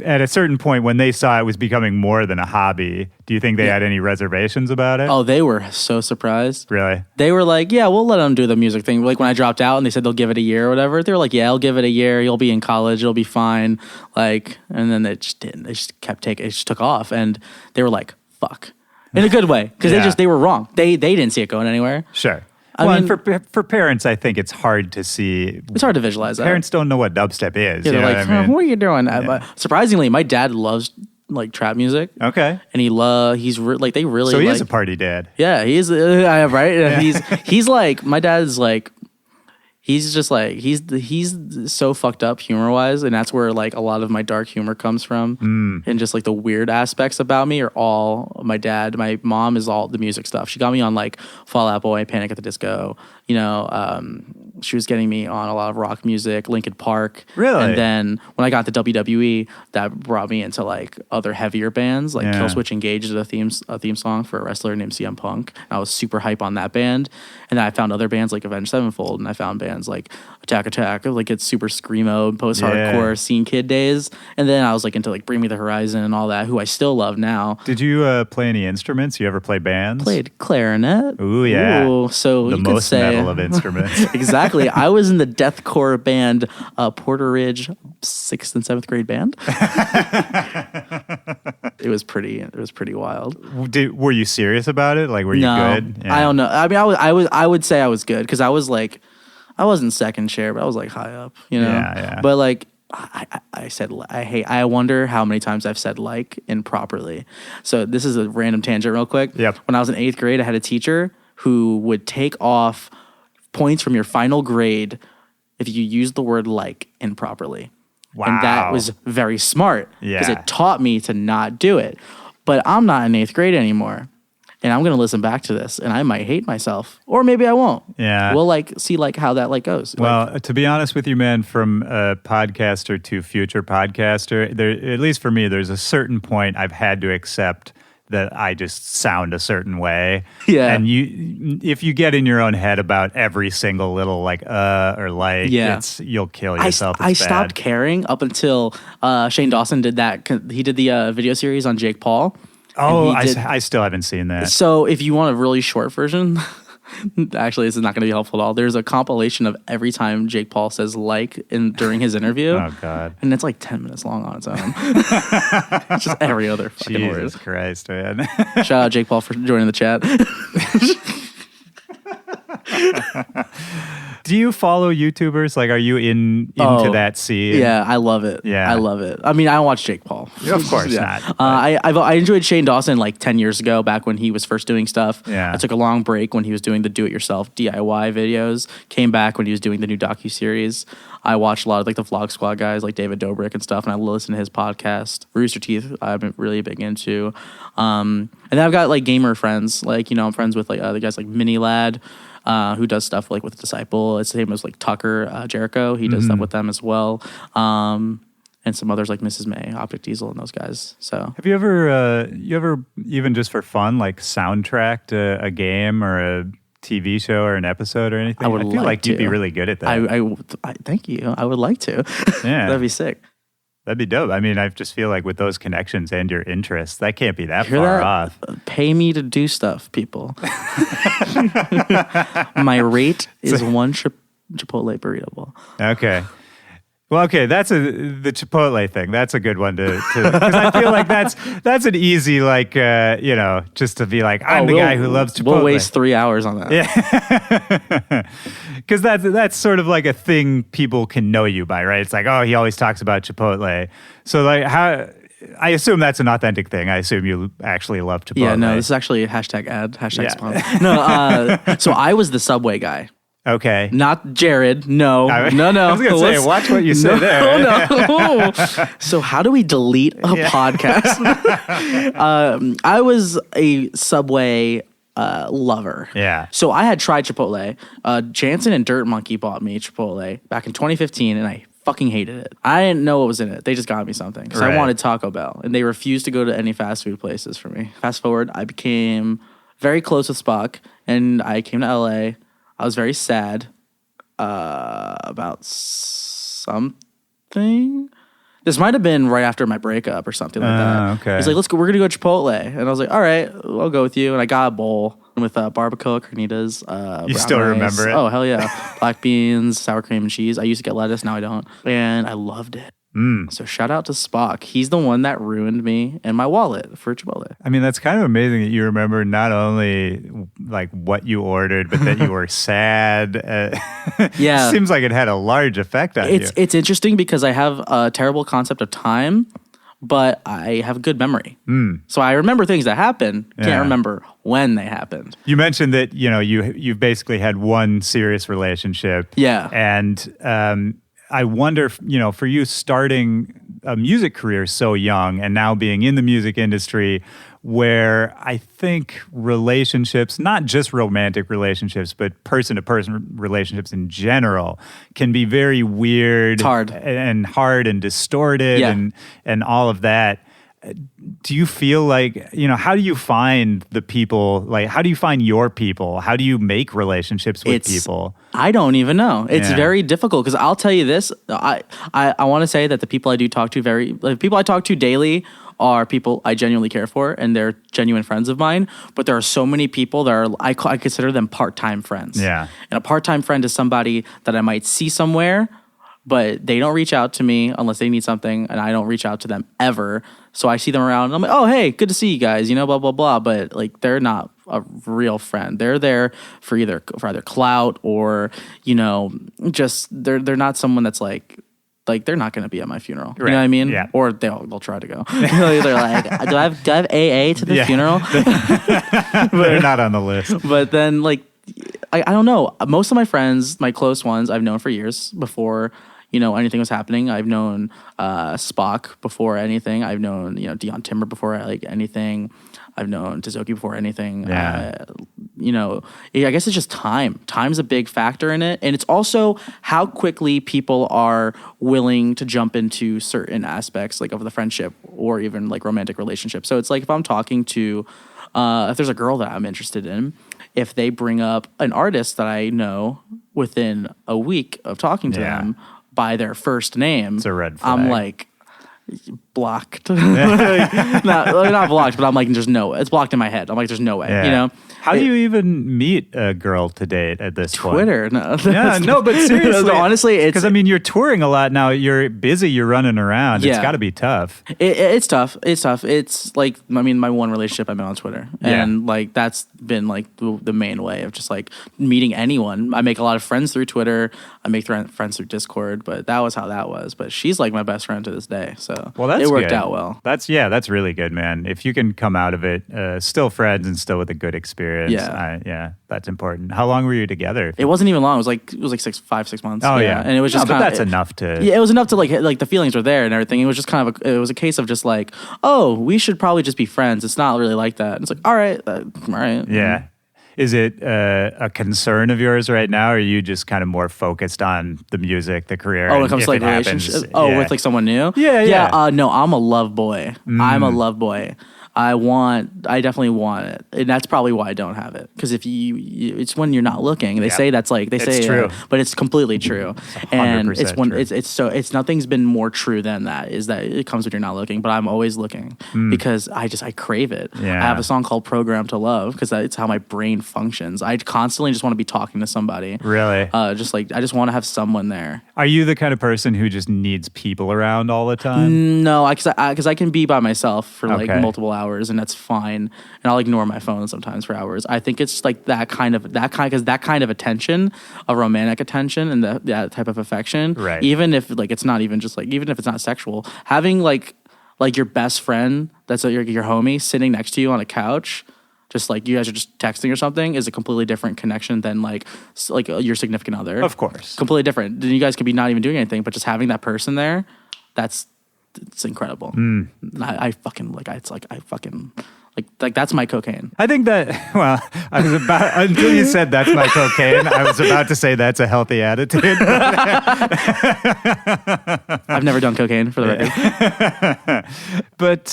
at a certain point when they saw it was becoming more than a hobby, do you think they had any reservations about it? Oh, they were so surprised. Really? They were like, yeah, we'll let them do the music thing. Like when I dropped out and they said they'll give it a year or whatever, they were like, yeah, I'll give it a year. You'll be in college. You'll be fine. Like, and then they just didn't. They just kept taking, it just took off. And they were like, fuck. In a good way. Because they were wrong. They didn't see it going anywhere. Sure. And for parents, I think it's hard to see. It's hard to visualize that. Parents don't know what dubstep is. Yeah, they're like, what I mean? what are you doing? But surprisingly, my dad loves like trap music. Okay. And they really. So he like, is a party dad. Yeah, he's right. Yeah. He's like, my dad's like, he's just like, he's so fucked up humor wise, and that's where like a lot of my dark humor comes from, and just like the weird aspects about me are all my dad. My mom is all the music stuff. She got me on like Fall Out Boy, Panic at the Disco. She was getting me on a lot of rock music, Linkin Park. Really? And then when I got to WWE, that brought me into like other heavier bands, like Killswitch Engage is a theme song for a wrestler named CM Punk. And I was super hype on that band. And then I found other bands like Avenged Sevenfold, and I found bands like Attack, like it's super screamo, post-hardcore scene kid days. And then I was like into like Bring Me the Horizon and all that, who I still love now. Did you play any instruments? You ever play bands? Played clarinet. Ooh, yeah. Ooh, so the you could most say, metal of instruments. Exactly. I was in the deathcore band Porter Ridge 6th and 7th grade band. It was pretty wild. Were you serious about it? Like, were you good? Yeah. I don't know. I mean, I would say I was good because I was like, I wasn't second chair, but I was like high up, Yeah. But like, I wonder how many times I've said like improperly. So this is a random tangent real quick. Yep. When I was in 8th grade, I had a teacher who would take off points from your final grade if you used the word like improperly. Wow. And that was very smart because Yeah. it taught me to not do it. But I'm not in 8th grade anymore. And I'm going to listen back to this and I might hate myself, or maybe I won't. Yeah. We'll like see like how that like goes. Well, to be honest with you, man, from a podcaster to future podcaster, there, at least for me, there's a certain point I've had to accept that I just sound a certain way. Yeah. And if you get in your own head about every single little like or like, you'll kill yourself. I stopped caring up until Shane Dawson did that. He did the video series on Jake Paul. Oh, I still haven't seen that. So if you want a really short version, actually, this is not going to be helpful at all. There's a compilation of every time Jake Paul says like during his interview. Oh, God. And it's like 10 minutes long on its own. It's just every other fucking word. Jesus Christ, man. Shout out Jake Paul for joining the chat. Do you follow YouTubers? Like, are you into that scene? Yeah, I love it. Yeah. I love it. I mean, I don't watch Jake Paul. Of course not. I enjoyed Shane Dawson like 10 years ago, back when he was first doing stuff. Yeah. I took a long break when he was doing the do-it-yourself DIY videos. Came back when he was doing the new docuseries. I watched a lot of like the Vlog Squad guys like David Dobrik and stuff, and I listened to his podcast. Rooster Teeth I've been really big into. And then I've got like gamer friends. Like, I'm friends with like other guys like Mini Lad, who does stuff like with Disciple. It's the same as like Tucker Jericho. He does stuff with them as well. And some others like Mrs. May, Optic Diesel, and those guys. So have you ever even just for fun like soundtracked a game or a TV show or an episode or anything? I feel like you'd be really good at that. I thank you. I would like to. Yeah, that'd be sick. That'd be dope. I mean, I just feel like with those connections and your interests, that can't be that far off. Pay me to do stuff, people. My rate is one Chipotle burrito bowl. Okay. Well, okay, the Chipotle thing. That's a good one to because I feel like that's an easy like just to be like I'm the guy who loves Chipotle. We'll waste 3 hours on that. Yeah, because that's sort of like a thing people can know you by, right? It's like, oh, he always talks about Chipotle. So like how. I assume that's an authentic thing. I assume you actually love Chipotle. Yeah, no, this is actually a hashtag ad, hashtag sponsor. No, so I was the Subway guy. Okay. Not Jared. No. I was going to say, watch what you say there. No. So how do we delete a podcast? I was a Subway lover. Yeah. So I had tried Chipotle. Jansen and Dirt Monkey bought me Chipotle back in 2015, and I fucking hated it. I didn't know what was in it. They just got me something because I wanted Taco Bell, and they refused to go to any fast food places for me. Fast forward, I became very close with Spock, and I came to LA. I was very sad about something. This might have been right after my breakup or something like that. Okay. He's like, we're going to go to Chipotle. And I was like, all right, I'll go with you. And I got a bowl with barbacoa, carnitas. You still remember it? Oh, hell yeah. Black beans, sour cream and cheese. I used to get lettuce. Now I don't. And I loved it. So shout out to Spock. He's the one that ruined me and my wallet for Chipotle. I mean, that's kind of amazing that you remember not only like what you ordered, but that you were sad. Yeah. Seems like it had a large effect on you. It's interesting because I have a terrible concept of time, but I have a good memory. So I remember things that happened, can't remember when they happened. You mentioned that, you've basically had one serious relationship. Yeah. And I wonder, for you starting a music career so young and now being in the music industry, where I think relationships, not just romantic relationships, but person-to-person relationships in general, can be very weird. It's hard. And hard and distorted and all of that. Do you feel like, how do you find the people, like, how do you find your people? How do you make relationships with people? I don't even know. It's very difficult because I'll tell you this. I want to say that the people I do talk to the people I talk to daily are people I genuinely care for and they're genuine friends of mine. But there are so many people that are, I consider them part-time friends. Yeah. And a part-time friend is somebody that I might see somewhere, but they don't reach out to me unless they need something, and I don't reach out to them ever. So I see them around, and I'm like, oh, hey, good to see you guys, blah, blah, blah. But, like, they're not a real friend. They're there for either clout or, just they're not someone that's like they're not going to be at my funeral. Right. You know what I mean? Yeah. Or they'll try to go. They're like, do I have AA to the funeral? They're not on the list. But then, like, I don't know. Most of my friends, my close ones, I've known for years before, anything was happening. I've known Spock before anything. I've known, Dion Timber before anything. I've known Tizoki before anything. Yeah. I guess it's just time. Time's a big factor in it. And it's also how quickly people are willing to jump into certain aspects, like of the friendship or even like romantic relationships. So it's like if I'm talking to, if there's a girl that I'm interested in, if they bring up an artist that I know within a week of talking to them by their first name, it's a red flag. I'm like, blocked. Not blocked, but I'm like, there's no way. It's blocked in my head. I'm like, there's no way, How do you even meet a girl to date at this point? Twitter. No. But seriously. No, honestly, it's... Because, you're touring a lot now. You're busy. You're running around. Yeah. It's got to be tough. It's tough. It's tough. It's like, my one relationship I met on Twitter. And, like, that's been, like, the main way of just, like, meeting anyone. I make a lot of friends through Twitter. I make friends through Discord. But that was how that was. But she's, like, my best friend to this day. So that's it worked good. out well. That's really good, man. If you can come out of it still friends and still with a good experience. That's important. How long were you together? It wasn't even long. It was like 5-6 months. Oh yeah. And it was just but that's enough to. Yeah, it was enough to like the feelings were there and everything. It was just kind of it was a case of just like, oh, we should probably just be friends. It's not really like that. And it's like, all right. Yeah. Is it a concern of yours right now, or are you just kind of more focused on the music, the career? Oh, when it comes to like relationships? With like someone new? Yeah. No, I'm a love boy. I'm a love boy. I definitely want it, and that's probably why I don't have it. Because if it's when you're not looking. They say that's like it's true, but it's completely true. And it's when true. it's nothing's been more true than that. Is that it comes when you're not looking, but I'm always looking because I crave it. Yeah. I have a song called "Program to Love" because it's how my brain functions. I constantly just want to be talking to somebody. Really? I just want to have someone there. Are you the kind of person who just needs people around all the time? No, because I can be by myself for like multiple hours, and that's fine. And I'll ignore my phone sometimes for hours. I think it's like that kind of attention, a romantic attention, and that type of affection. Right. Even if like it's not even just like even if it's not sexual, having like your best friend that's your homie sitting next to you on a couch. Just like you guys are just texting or something is a completely different connection than like your significant other. Of course. Completely different. Then you guys could be not even doing anything, but just having that person there, it's incredible. I fucking that's my cocaine. I think that, I was about, until you said that's my cocaine, I was about to say that's a healthy attitude. I've never done cocaine, for the record. But,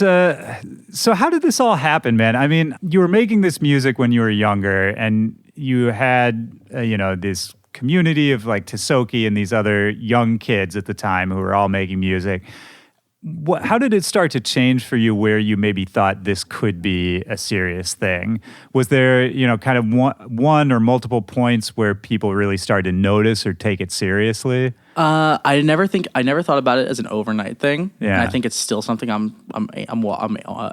so how did this all happen, man? I mean, you were making this music when you were younger, and you had, this community of like Tizoki and these other young kids at the time who were all making music. how did it start to change for you where you maybe thought this could be a serious thing? Was there, kind of one or multiple points where people really started to notice or take it seriously? I never thought about it as an overnight thing. Yeah. And I think it's still something I'm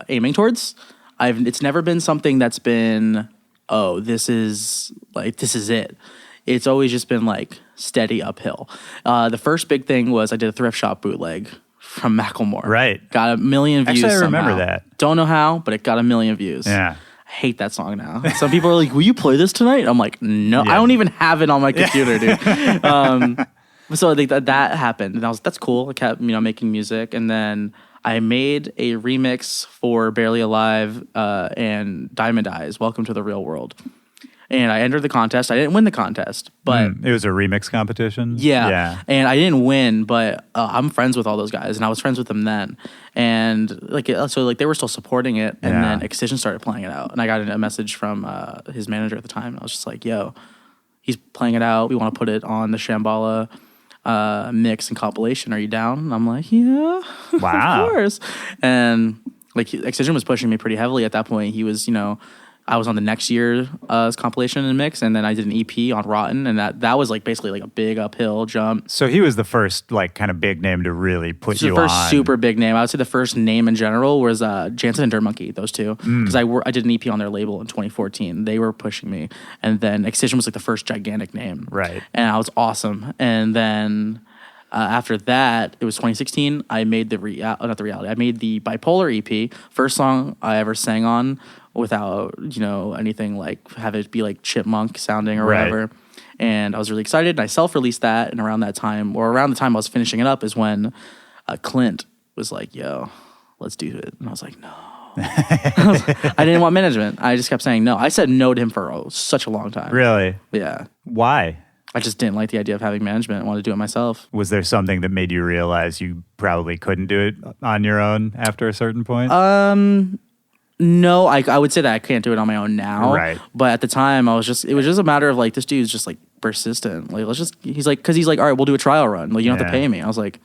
aiming towards. It's never been something that's been, oh, this is it. It's always just been like steady uphill. The first big thing was I did a thrift shop bootleg from Macklemore. Right. Got 1 million views. Actually, I remember somehow. that. Don't know how, but it got 1 million views. Yeah. I hate that song now. Some people are like, will you play this tonight? I'm like, no, Yeah. I don't even have it on my computer, dude. So I think that happened. And I was that's cool. I kept, making music. And then I made a remix for Barely Alive and Diamond Eyes, Welcome to the Real World. And I entered the contest. I didn't win the contest, but it was a remix competition. yeah. And I didn't win, but I'm friends with all those guys, and I was friends with them then. And they were still supporting it. And then Excision started playing it out, and I got a message from his manager at the time. And I was just like, "Yo, he's playing it out. We want to put it on the Shambhala mix and compilation. Are you down?" And I'm like, "Yeah, Wow, of course." And Excision was pushing me pretty heavily at that point. He was, I was on the next year's compilation and mix, and then I did an EP on Rotten, and that was like basically like a big uphill jump. So he was the first like kind of big name to really put you on. The first super big name. I would say the first name in general was Jansen and Dirt Monkey, those two, because I did an EP on their label in 2014. They were pushing me, and then Excision was like the first gigantic name, right? And I was awesome, and then. After that, it was 2016. I made I made the Bipolar EP, first song I ever sang on without anything like have it be like chipmunk sounding or whatever. And I was really excited. And I self-released that, and around the time I was finishing it up is when Clint was like, "Yo, let's do it," and I was like, "No." I didn't want management. I just kept saying no. I said no to him for such a long time. Really? Yeah. Why? I just didn't like the idea of having management. I wanted to do it myself. Was there something that made you realize you probably couldn't do it on your own after a certain point? No, I would say that I can't do it on my own now. Right. But at the time, it was just a matter of like, this dude's just like persistent. Like, he's like, all right, we'll do a trial run. Like, you don't have to pay me. I was like,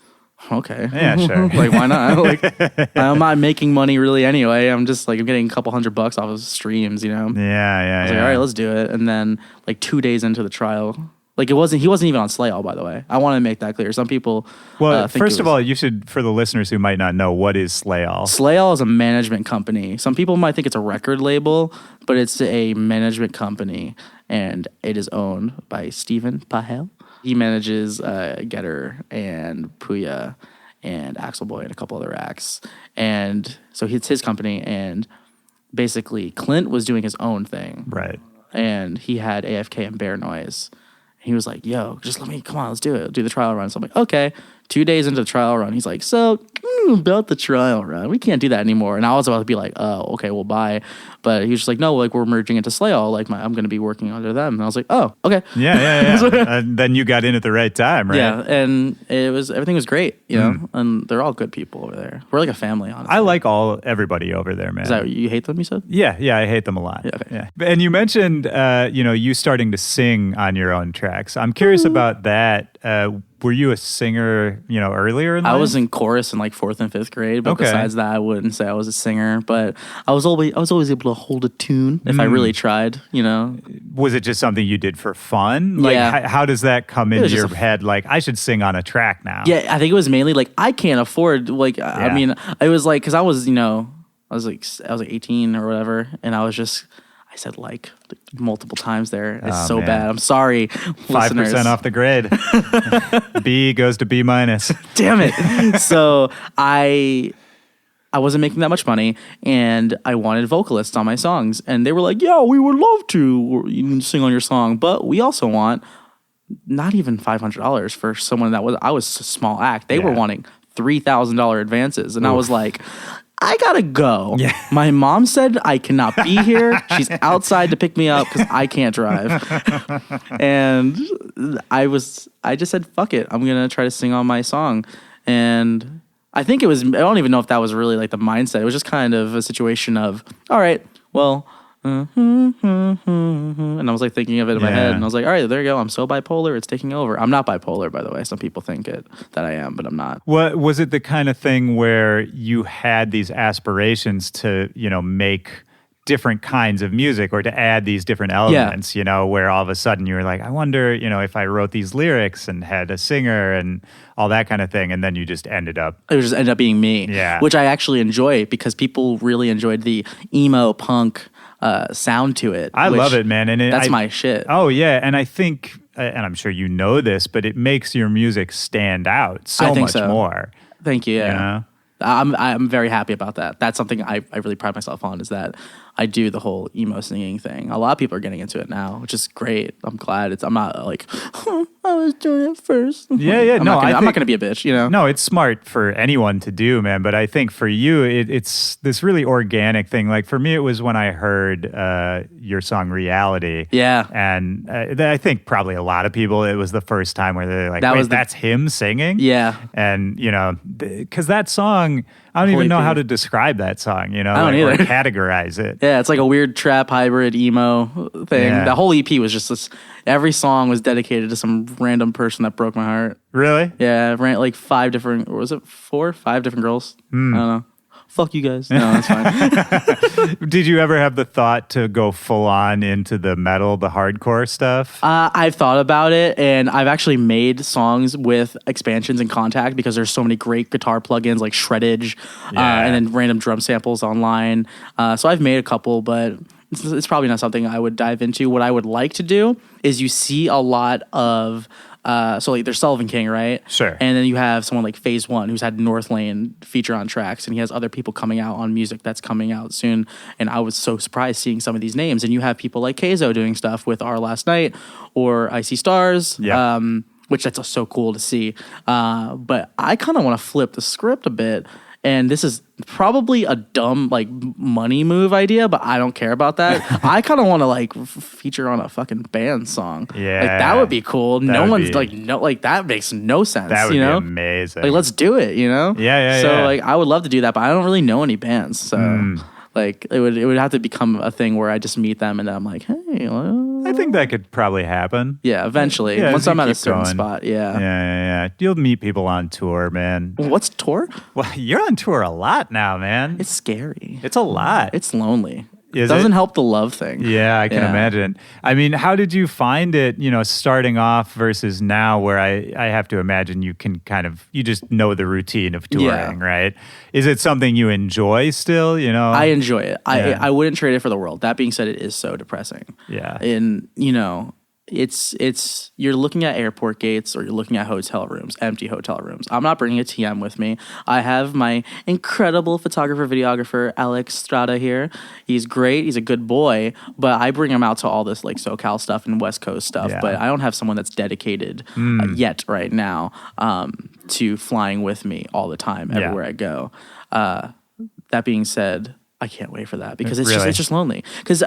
okay. Yeah, sure. Like, why not? Like, I'm not making money really anyway. I'm just like, I'm getting a couple $100 off of streams, Yeah. I was like, all right, let's do it. And then like 2 days into the trial, like he wasn't even on Slay All, by the way. I want to make that clear. Some people think first of all, you should, for the listeners who might not know, what is Slay All? Slay All is a management company. Some people might think it's a record label, but it's a management company, and it is owned by Steven Pahel. He manages Getter and Puya and Axel Boy and a couple other acts. And so it's his company, and basically Clint was doing his own thing. Right. And he had AFK and Bear Noise. He was like, "Yo, just come on, let's do it. Do the trial run." So I'm like, okay. 2 days into the trial run, he's like, "So about the trial run, we can't do that anymore." And I was about to be like, "Oh, okay, well, bye." But he was just like, "No, like we're merging into Slay All. Like I'm going to be working under them." And I was like, "Oh, okay." Yeah. And then you got in at the right time, right? Yeah, and everything was great, and they're all good people over there. We're like a family, honestly. I like everybody over there, man. Is that you hate them? You said? Yeah, I hate them a lot. Yeah, okay. Yeah. And you mentioned, you starting to sing on your own tracks. I'm curious about that. Were you a singer, earlier in life? I was in chorus in like 4th and 5th grade, but besides that, I wouldn't say I was a singer. But I was always able to hold a tune if I really tried. Was it just something you did for fun? Like, Yeah. how does that come into your head? Like, I should sing on a track now. Yeah, I think it was mainly like I can't afford. Like, I mean, it was like because I was I was like 18 or whatever, and I said like multiple times there. It's so man. bad. I'm sorry, 5% off the grade. B goes to B minus. Damn it. So I wasn't making that much money, and I wanted vocalists on my songs, and they were like, "Yeah, we would love to sing on your song, but we also want not even $500 for someone I was a small act. They were wanting $3,000 advances, and I was like, I gotta go. Yeah. My mom said I cannot be here. She's outside to pick me up because I can't drive. And I just said, fuck it. I'm gonna try to sing on my song. And I think I don't even know if that was really like the mindset. It was just kind of a situation of, all right, well, And I was like thinking of it in my head, and I was like, all right, there you go. I'm so bipolar, it's taking over. I'm not bipolar, by the way. Some people think that I am, but I'm not. What was it, the kind of thing where you had these aspirations to, make different kinds of music or to add these different elements, where all of a sudden you were like, I wonder, if I wrote these lyrics and had a singer and all that kind of thing, and then you just ended up... It just ended up being me, which I actually enjoy because people really enjoyed the emo punk sound to it. I love it, man. And that's my shit. Oh, yeah. And I think, and I'm sure you know this, but it makes your music stand out so much more. Thank you, yeah. I'm very happy about that. That's something I really pride myself on, is that I do the whole emo singing thing. A lot of people are getting into it now, which is great. I'm glad. I'm not like, I was doing it first. Yeah. I'm not going to be a bitch, No, it's smart for anyone to do, man. But I think for you, it's this really organic thing. Like for me, it was when I heard your song Reality. Yeah. And I think probably a lot of people, it was the first time where they're like, that's him singing? Yeah. And, because that song... I don't even know how to describe that song, I don't either. Or categorize it. Yeah, it's like a weird trap hybrid emo thing. Yeah. The whole EP was just this. Every song was dedicated to some random person that broke my heart. Really? Yeah, like 5 different. Or was it 4? 5 different girls? I don't know. Fuck you guys. No, that's fine. Did you ever have the thought to go full on into the metal, the hardcore stuff? I've thought about it, and I've actually made songs with expansions in Contact because there's so many great guitar plugins like Shreddage, and then random drum samples online. So I've made a couple, but it's probably not something I would dive into. What I would like to do is you see a lot of... so like there's Sullivan King, right? Sure. And then you have someone like Phase One who's had North Lane feature on tracks, and he has other people coming out on music that's coming out soon. And I was so surprised seeing some of these names. And you have people like Keizo doing stuff with Our Last Night or Icy Stars. Yeah. Which that's so cool to see. But I kind of want to flip the script a bit. And this is probably a dumb like money move idea, but I don't care about that. I kind of want to like feature on a fucking band song. Yeah, like that would be cool. That makes no sense. That would be amazing. Like let's do it. Yeah. So like I would love to do that, but I don't really know any bands. So like it would have to become a thing where I just meet them and then I'm like, hey. I think that could probably happen. Yeah, eventually. Yeah, once I'm at a certain going. spot. Yeah. Yeah. You'll meet people on tour, man. What's tour? Well, you're on tour a lot now, man. It's scary. It's a lot. It's lonely. Is Doesn't it? help the love thing. Yeah, I can imagine. I mean, how did you find it, starting off versus now, where I have to imagine you can you just know the routine of touring, right? Is it something you enjoy still, I enjoy it. I wouldn't trade it for the world. That being said, it is so depressing. Yeah. And, it's you're looking at airport gates or you're looking at hotel rooms, empty hotel rooms. I'm not bringing a TM with me. I have my incredible photographer, videographer, Alex Strada here. He's great. He's a good boy, but I bring him out to all this like SoCal stuff and West Coast stuff. Yeah. But I don't have someone that's dedicated yet right now to flying with me all the time everywhere I go. That being said, I can't wait for that because it's just lonely. Because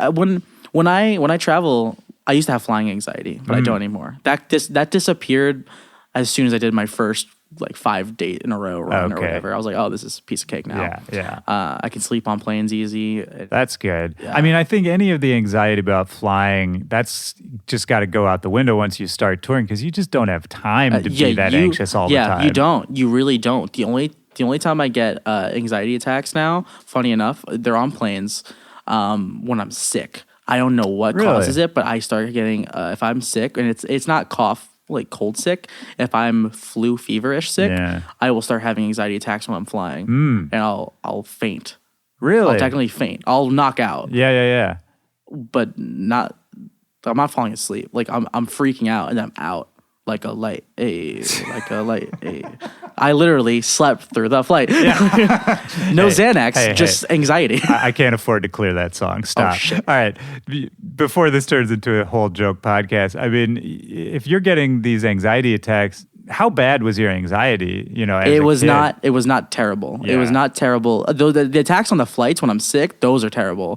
when I travel, I used to have flying anxiety, but I don't anymore. That disappeared as soon as I did my first like 5 date in a row run or whatever. I was like, oh, this is a piece of cake now. Yeah. I can sleep on planes easy. That's good. Yeah. I mean, I think any of the anxiety about flying, that's just got to go out the window once you start touring because you just don't have time to be that anxious all the time. Yeah, you don't. You really don't. The only time I get anxiety attacks now, funny enough, they're on planes when I'm sick. I don't know what causes it, but I start getting if I'm sick, and it's not cough like cold sick. If I'm flu feverish sick, I will start having anxiety attacks when I'm flying, and I'll faint. Really? I'll technically faint. I'll knock out. Yeah. But I'm not falling asleep. Like I'm freaking out, and I'm out. Like a light, I literally slept through the flight. No Xanax, just anxiety. I can't afford to clear that song. Stop. Oh, shit. All right. Before this turns into a whole joke podcast, I mean, if you're getting these anxiety attacks, how bad was your anxiety? It was not terrible. Yeah. It was not terrible. Though the attacks on the flights when I'm sick, those are terrible.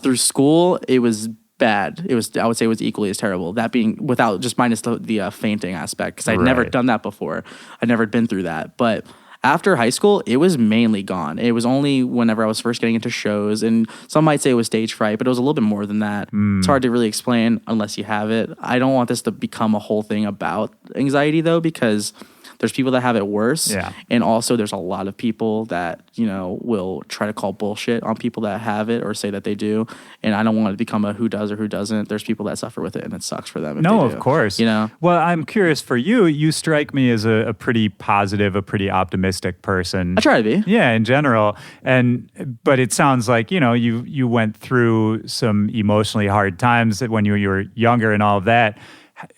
Through school, it was bad. I would say it was equally as terrible. That being without just minus the fainting aspect because I'd never done that before. I'd never been through that. But After high school, it was mainly gone. It was only whenever I was first getting into shows, and some might say it was stage fright, but it was a little bit more than that. It's hard to really explain unless you have it. I don't want this to become a whole thing about anxiety, though, because there's people that have it worse. Yeah. And also there's a lot of people that, will try to call bullshit on people that have it or say that they do. And I don't want to become a who does or who doesn't. There's people that suffer with it and it sucks for them. No, of course. Well, I'm curious for you. You strike me as a pretty positive, a pretty optimistic person. I try to be. Yeah, in general. But it sounds like, you went through some emotionally hard times when you were younger and all of that.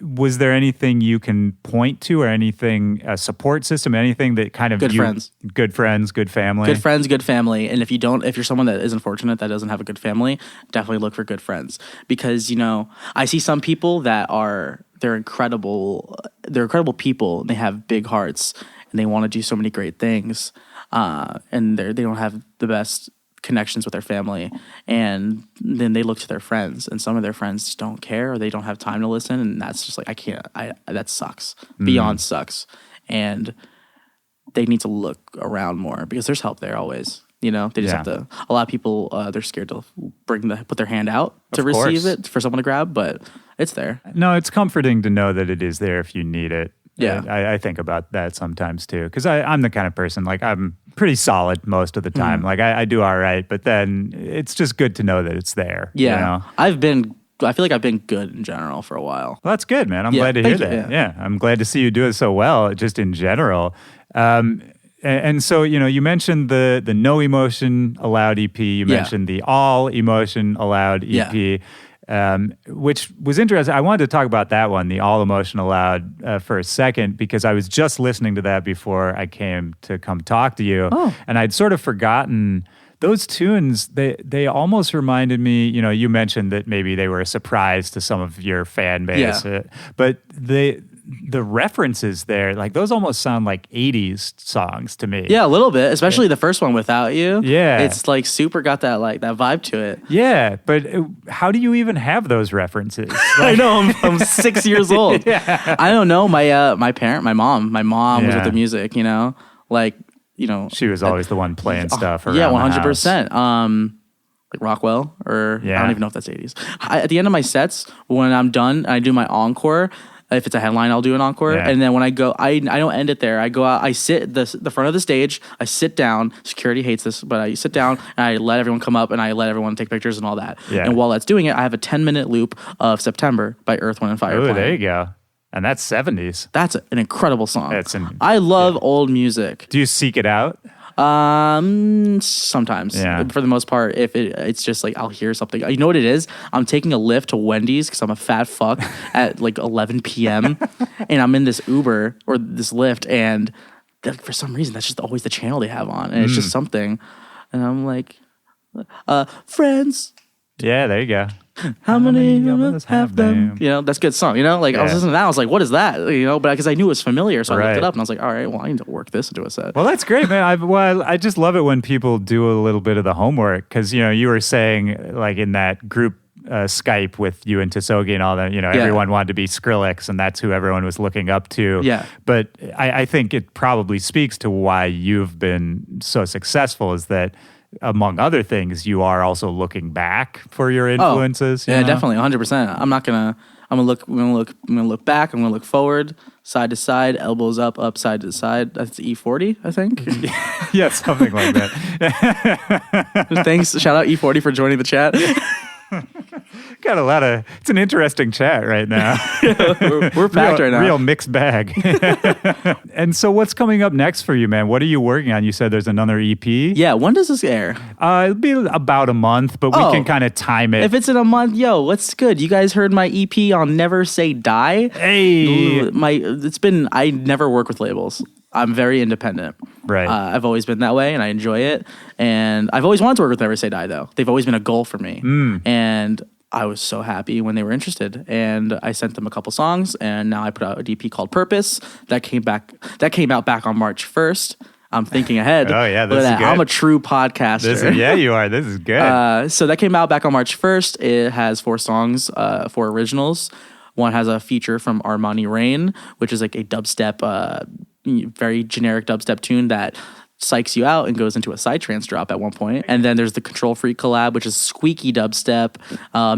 Was there anything you can point to, or anything, a support system, anything that kind of good friends, good family, good family? And if you're someone that is unfortunate that doesn't have a good family, definitely look for good friends, because I see some people that they're incredible people, and they have big hearts, and they want to do so many great things, and they don't have the best connections with their family, and then they look to their friends, and some of their friends just don't care, or they don't have time to listen, and that's just like, that sucks. Beyond sucks. And they need to look around more, because there's help there always. They just have to. A lot of people, they're scared to put their hand out to receive it, for someone to grab, but it's there. No, it's comforting to know that it is there if you need it. Yeah. I think about that sometimes too, because I'm the kind of person, like, I'm pretty solid most of the time. Like, I do all right, but then it's just good to know that it's there. Yeah. I feel like I've been good in general for a while. Well, that's good, man. I'm glad to hear that. Yeah. I'm glad to see you do it so well, just in general. And so, you mentioned the No Emotion Allowed EP. You mentioned the All Emotion Allowed EP. Which was interesting. I wanted to talk about that one, the All Emotion Allowed, for a second, because I was just listening to that before I came to come talk to you. Oh. And I'd sort of forgotten those tunes. They almost reminded me, you mentioned that maybe they were a surprise to some of your fan base, but the references there, like, those almost sound like 80s songs to me. Yeah, a little bit, especially the first one, Without You. Yeah. It's like super got that vibe to it. Yeah, but how do you even have those references? I know, I'm 6 years old. Yeah. I don't know, my mom was with the music, she was always the one playing stuff around 100%. Like Rockwell, or I don't even know if that's 80s. At the end of my sets, when I'm done, I do my encore. If it's a headline, I'll do an encore. Yeah. And then when I go, I don't end it there. I go out, I sit at the front of the stage, I sit down. Security hates this, but I sit down and I let everyone come up and I let everyone take pictures and all that. Yeah. And while that's doing it, I have a 10-minute loop of September by Earth, Wind & Fire. Oh, there you go. And that's 70s. That's an incredible song. I love old music. Do you seek it out? Sometimes. Yeah. For the most part, if it's just like I'll hear something. You know what it is? I'm taking a lift to Wendy's because I'm a fat fuck at like 11 p.m. and I'm in this Uber or this Lyft, and for some reason that's just always the channel they have on, and it's just something, and I'm like, Friends. Yeah, there you go. How many of us have them? That's a good song. I was listening to that. I was like, what is that? But because I knew it was familiar, so I looked it up and I was like, all right, well, I need to work this into a set. Well, that's great, man. I just love it when people do a little bit of the homework, because, you were saying, like, in that group Skype with you and Tisogi and all that, everyone wanted to be Skrillex, and that's who everyone was looking up to. Yeah. But I think it probably speaks to why you've been so successul, is that, among other things, you are also looking back for your influences. Definitely, 100%. I'm gonna look back. I'm gonna look forward, side to side, elbows up, side to side. That's E40, I think. Yeah, something like that. Thanks, shout out E40 for joining the chat. Got it's an interesting chat right now. we're packed right now. Real mixed bag. And so what's coming up next for you, man? What are you working on? You said there's another EP? Yeah, when does this air? It'll be about a month, but we can kind of time it. If it's in a month, what's good? You guys heard my EP on Never Say Die? Hey! I never work with labels. I'm very independent. Right. I've always been that way, and I enjoy it. And I've always wanted to work with Never Say Die, though. They've always been a goal for me. And I was so happy when they were interested. And I sent them a couple songs, and now I put out a DP called Purpose. That came out back on March 1st. I'm thinking ahead. Oh, yeah, this is good. I'm a true podcaster. Yeah, you are. This is good. So that came out back on March 1st. It has 4 songs, 4 originals. One has a feature from Armani Rain, which is like a dubstep very generic dubstep tune that psychs you out and goes into a psytrance drop at one point. And then there's the Control Freak collab, which is squeaky dubstep,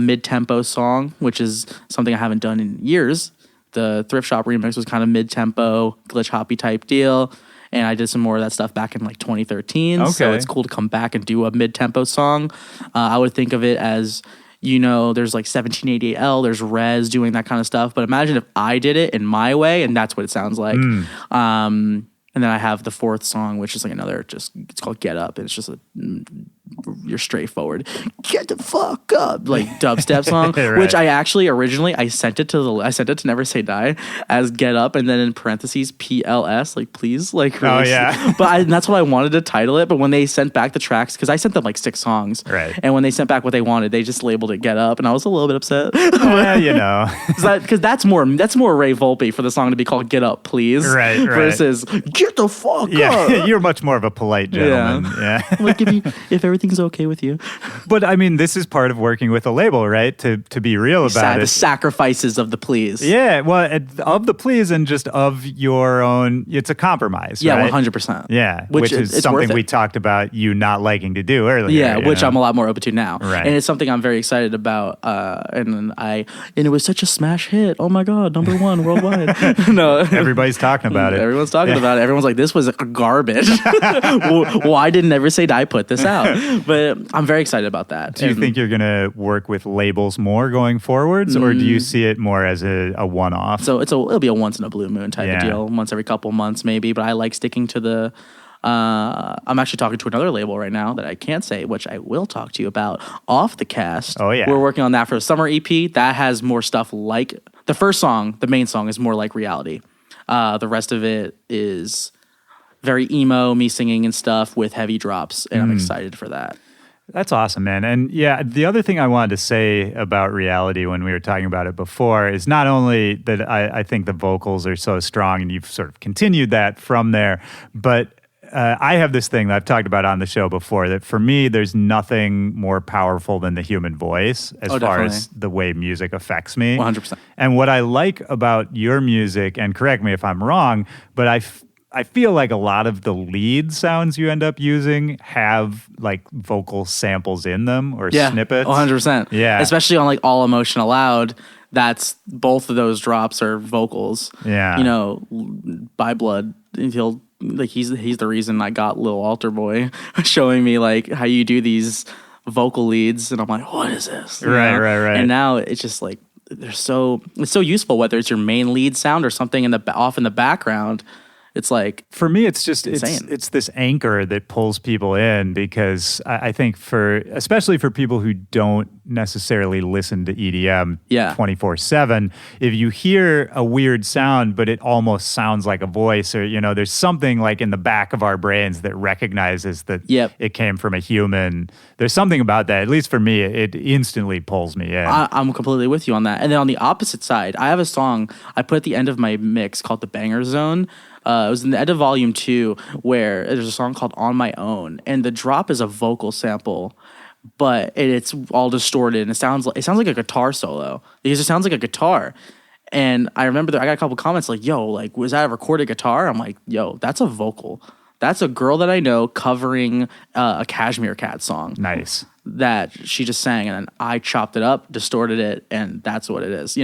mid-tempo song, which is something I haven't done in years. The Thrift Shop remix was kind of mid-tempo, glitch hoppy type deal. And I did some more of that stuff back in like 2013. Okay. So it's cool to come back and do a mid-tempo song. I would think of it as, there's like 1788L, there's Rez doing that kind of stuff. But imagine if I did it in my way, and that's what it sounds like. And then I have the fourth song, which is like it's called Get Up. And it's just you're straightforward, get the fuck up, like dubstep song, right. Which I actually originally, I sent it to Never Say Die as Get Up, and then in parentheses, PLS, like please, like, oh yeah. But that's what I wanted to title it. But when they sent back the tracks, because I sent them like 6 songs, right. And when they sent back what they wanted, they just labeled it Get Up, and I was a little bit upset. Because that's more Ray Volpe for the song to be called Get Up, please, right. Versus get the fuck up. Yeah, you're much more of a polite gentleman. Yeah. Like if everything's okay with you. But I mean, this is part of working with a label, right? To be real about it. The sacrifices of the please. Yeah, well, of the please and just of your own, it's a compromise, yeah, right? 100%. Yeah, which is something we talked about you not liking to do earlier. Yeah, which I'm a lot more open to now. Right. And it's something I'm very excited about. And it was such a smash hit. Oh my God, #1 worldwide. No, everybody's talking about it. Everyone's talking about it. Everyone's like, this was garbage. Why did Never Say Die put this out? But I'm very excited about that. Do you think you're going to work with labels more going forwards, or do you see it more as a one-off? So it'll be a once in a blue moon type of deal, once every couple months maybe. But I like sticking to the. I'm actually talking to another label right now that I can't say, which I will talk to you about off the cast. Oh yeah, we're working on that for the summer EP. That has more stuff like the first song. The main song is more like Reality. The rest of it is very emo, me singing and stuff with heavy drops, and I'm excited for that. That's awesome, man. And yeah, the other thing I wanted to say about Reality when we were talking about it before is not only that I think the vocals are so strong and you've sort of continued that from there, but I have this thing that I've talked about on the show before that for me, there's nothing more powerful than the human voice as far as the way music affects me. 100%. And what I like about your music, and correct me if I'm wrong, but I feel like a lot of the lead sounds you end up using have like vocal samples in them or snippets. 100%. Yeah. Especially on like All Emotion Aloud, that's both of those drops are vocals. Yeah. By Blood, he's the reason I got Lil Altar Boy showing me like how you do these vocal leads, and I'm like, what is this? Right. And now it's just like it's so useful, whether it's your main lead sound or something off in the background. It's like, for me, it's just insane. It's this anchor that pulls people in, because I think especially for people who don't necessarily listen to EDM 24/7, if you hear a weird sound but it almost sounds like a voice, or there's something like in the back of our brains that recognizes that it came from a human. There's something about that, at least for me, it instantly pulls me in. I'm completely with you on that. And then on the opposite side, I have a song I put at the end of my mix called The Banger Zone. It was in the end of Volume 2, where there's a song called On My Own, and the drop is a vocal sample, but it's all distorted, and it sounds like a guitar solo, because it sounds like a guitar. And I remember I got a couple comments like, yo, like, was that a recorded guitar? I'm like, yo, that's a vocal. That's a girl that I know covering a Cashmere Cat song. Nice. That she just sang, and then I chopped it up, distorted it, and that's what it is,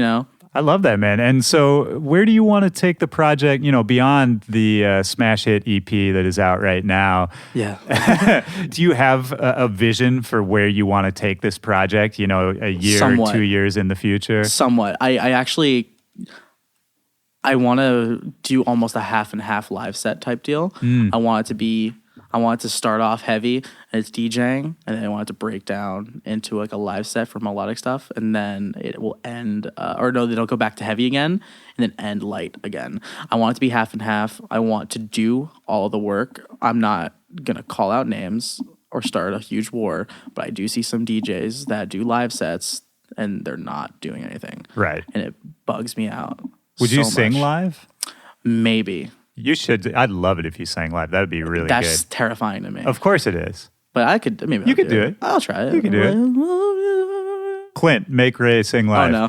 I love that, man. And so where do you want to take the project, beyond the smash hit EP that is out right now? Yeah. Do you have a vision for where you want to take this project, a year, Somewhat. 2 years in the future? Somewhat. I want to do almost a half and half live set type deal. I want it to start off heavy and it's DJing, and then I want it to break down into like a live set for melodic stuff, and then it will end, then it'll go back to heavy again, and then end light again. I want it to be half and half. I want to do all the work. I'm not going to call out names or start a huge war, but I do see some DJs that do live sets and they're not doing anything. Right. And it bugs me out. Would you so sing much. live? Maybe. You should. I'd love it if you sang live. That would be really good. That's terrifying to me. Of course it is. But I could, maybe you could do it. I'll try it. You can do it. Clint, make Ray sing live. Oh no!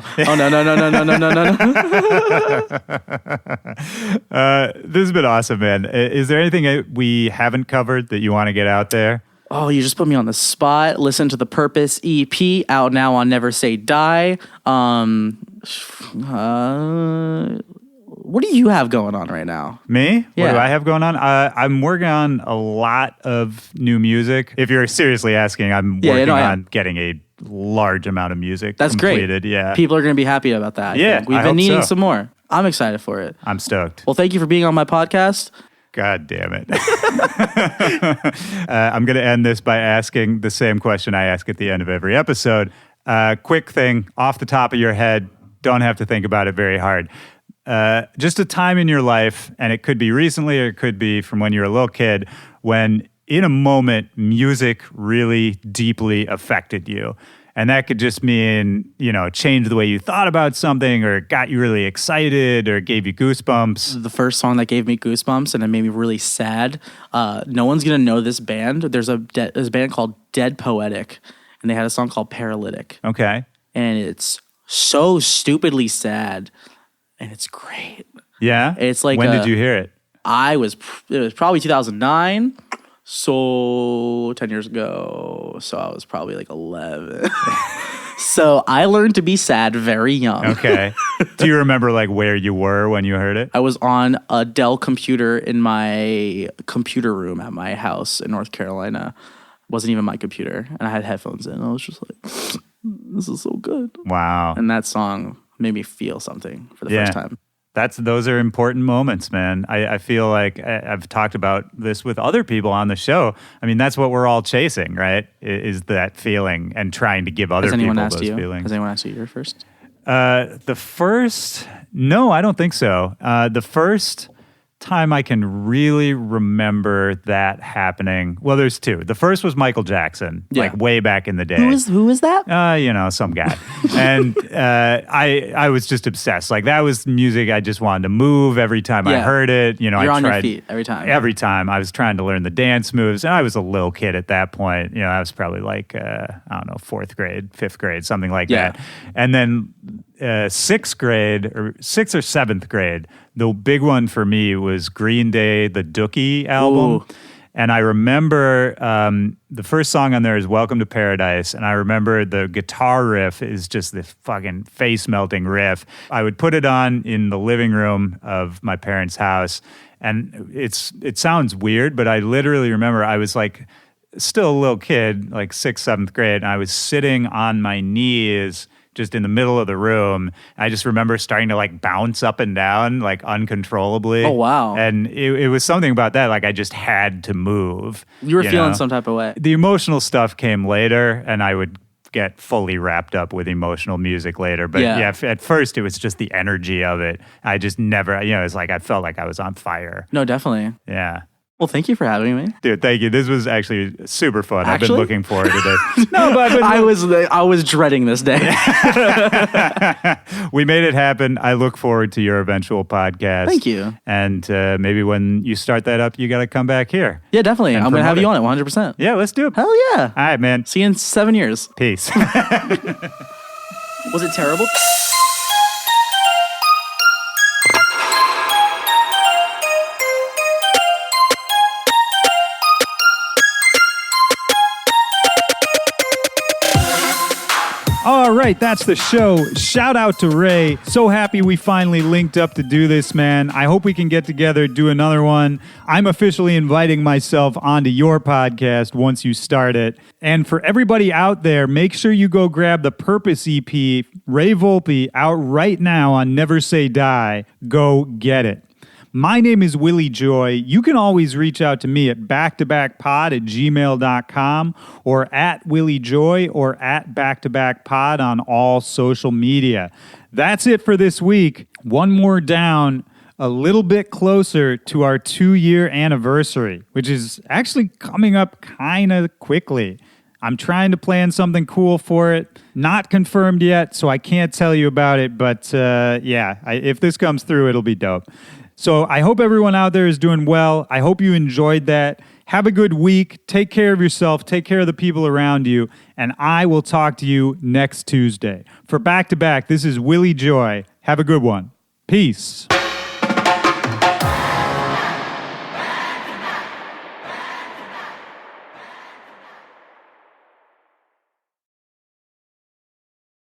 This has been awesome, man. Is there anything we haven't covered that you want to get out there? Oh, you just put me on the spot. Listen to the Purpose EP, out now on Never Say Die. What do you have going on right now? Me? Yeah. What do I have going on? I'm working on a lot of new music. If you're seriously asking, I'm working on getting a large amount of music completed. Great. Yeah. People are going to be happy about that. Yeah, We've been needing some more. I'm excited for it. I'm stoked. Well, thank you for being on my podcast. God damn it. I'm going to end this by asking the same question I ask at the end of every episode. Quick thing, off the top of your head, don't have to think about it very hard. Just a time in your life, and it could be recently or it could be from when you were a little kid, when in a moment music really deeply affected you. And that could just mean, change the way you thought about something, or it got you really excited, or gave you goosebumps. The first song that gave me goosebumps and it made me really sad. No one's going to know this band. There's a band called Dead Poetic, and they had a song called Paralytic. Okay. And it's so stupidly sad, and it's great. Yeah? It's like when did you hear it? It was probably 2009. So 10 years ago, so I was probably like 11. So I learned to be sad very young. Okay. Do you remember like where you were when you heard it? I was on a Dell computer in my computer room at my house in North Carolina. It wasn't even my computer, and I had headphones in. I was just like, this is so good. Wow. And that song made me feel something for the first time. Those are important moments, man. I feel like I've talked about this with other people on the show. I mean, that's what we're all chasing, right? Is that feeling and trying to give other people those feelings. Has anyone asked you your first? No, I don't think so. The first time I can really remember that happening. Well, there's two. The first was Michael Jackson, like way back in the day. Who is that? Some guy. And I was just obsessed. Like that was music I just wanted to move every time I heard it. You're on your feet every time. Every time I was trying to learn the dance moves. And I was a little kid at that point. I was probably like, fourth grade, fifth grade, something like that. And then sixth or seventh grade, the big one for me was Green Day, the Dookie album. Ooh. And I remember the first song on there is Welcome to Paradise. And I remember the guitar riff is just this fucking face-melting riff. I would put it on in the living room of my parents' house. And it sounds weird, but I literally remember I was like still a little kid, like 6th, 7th grade. And I was sitting on my knees just in the middle of the room. I just remember starting to like bounce up and down like uncontrollably. Oh, wow. And it was something about that. Like I just had to move. You were feeling some type of way. The emotional stuff came later, and I would get fully wrapped up with emotional music later. But at first it was just the energy of it. I just never, it's like I felt like I was on fire. No, definitely. Yeah. Well, thank you for having me. Dude, thank you. This was actually super fun. I've been looking forward to this. No, but I was dreading this day. We made it happen. I look forward to your eventual podcast. Thank you. And maybe when you start that up, you got to come back here. Yeah, definitely. I'm going to have you on it 100%. Yeah, let's do it. Hell yeah. All right, man. See you in 7 years. Peace. Was it terrible? All right, that's the show. Shout out to Ray. So happy we finally linked up to do this, man. I hope we can get together, do another one. I'm officially inviting myself onto your podcast once you start it. And for everybody out there, make sure you go grab the Purpose EP, Ray Volpe, out right now on Never Say Die. Go get it. My name is Willy Joy. You can always reach out to me at backtobackpod@gmail.com or at Willy Joy or at backtobackpod on all social media. That's it for this week. One more down, a little bit closer to our 2-year anniversary, which is actually coming up kind of quickly. I'm trying to plan something cool for it. Not confirmed yet, so I can't tell you about it. But if this comes through, it'll be dope. So I hope everyone out there is doing well. I hope you enjoyed that. Have a good week. Take care of yourself. Take care of the people around you. And I will talk to you next Tuesday. For Back to Back, this is Willy Joy. Have a good one. Peace.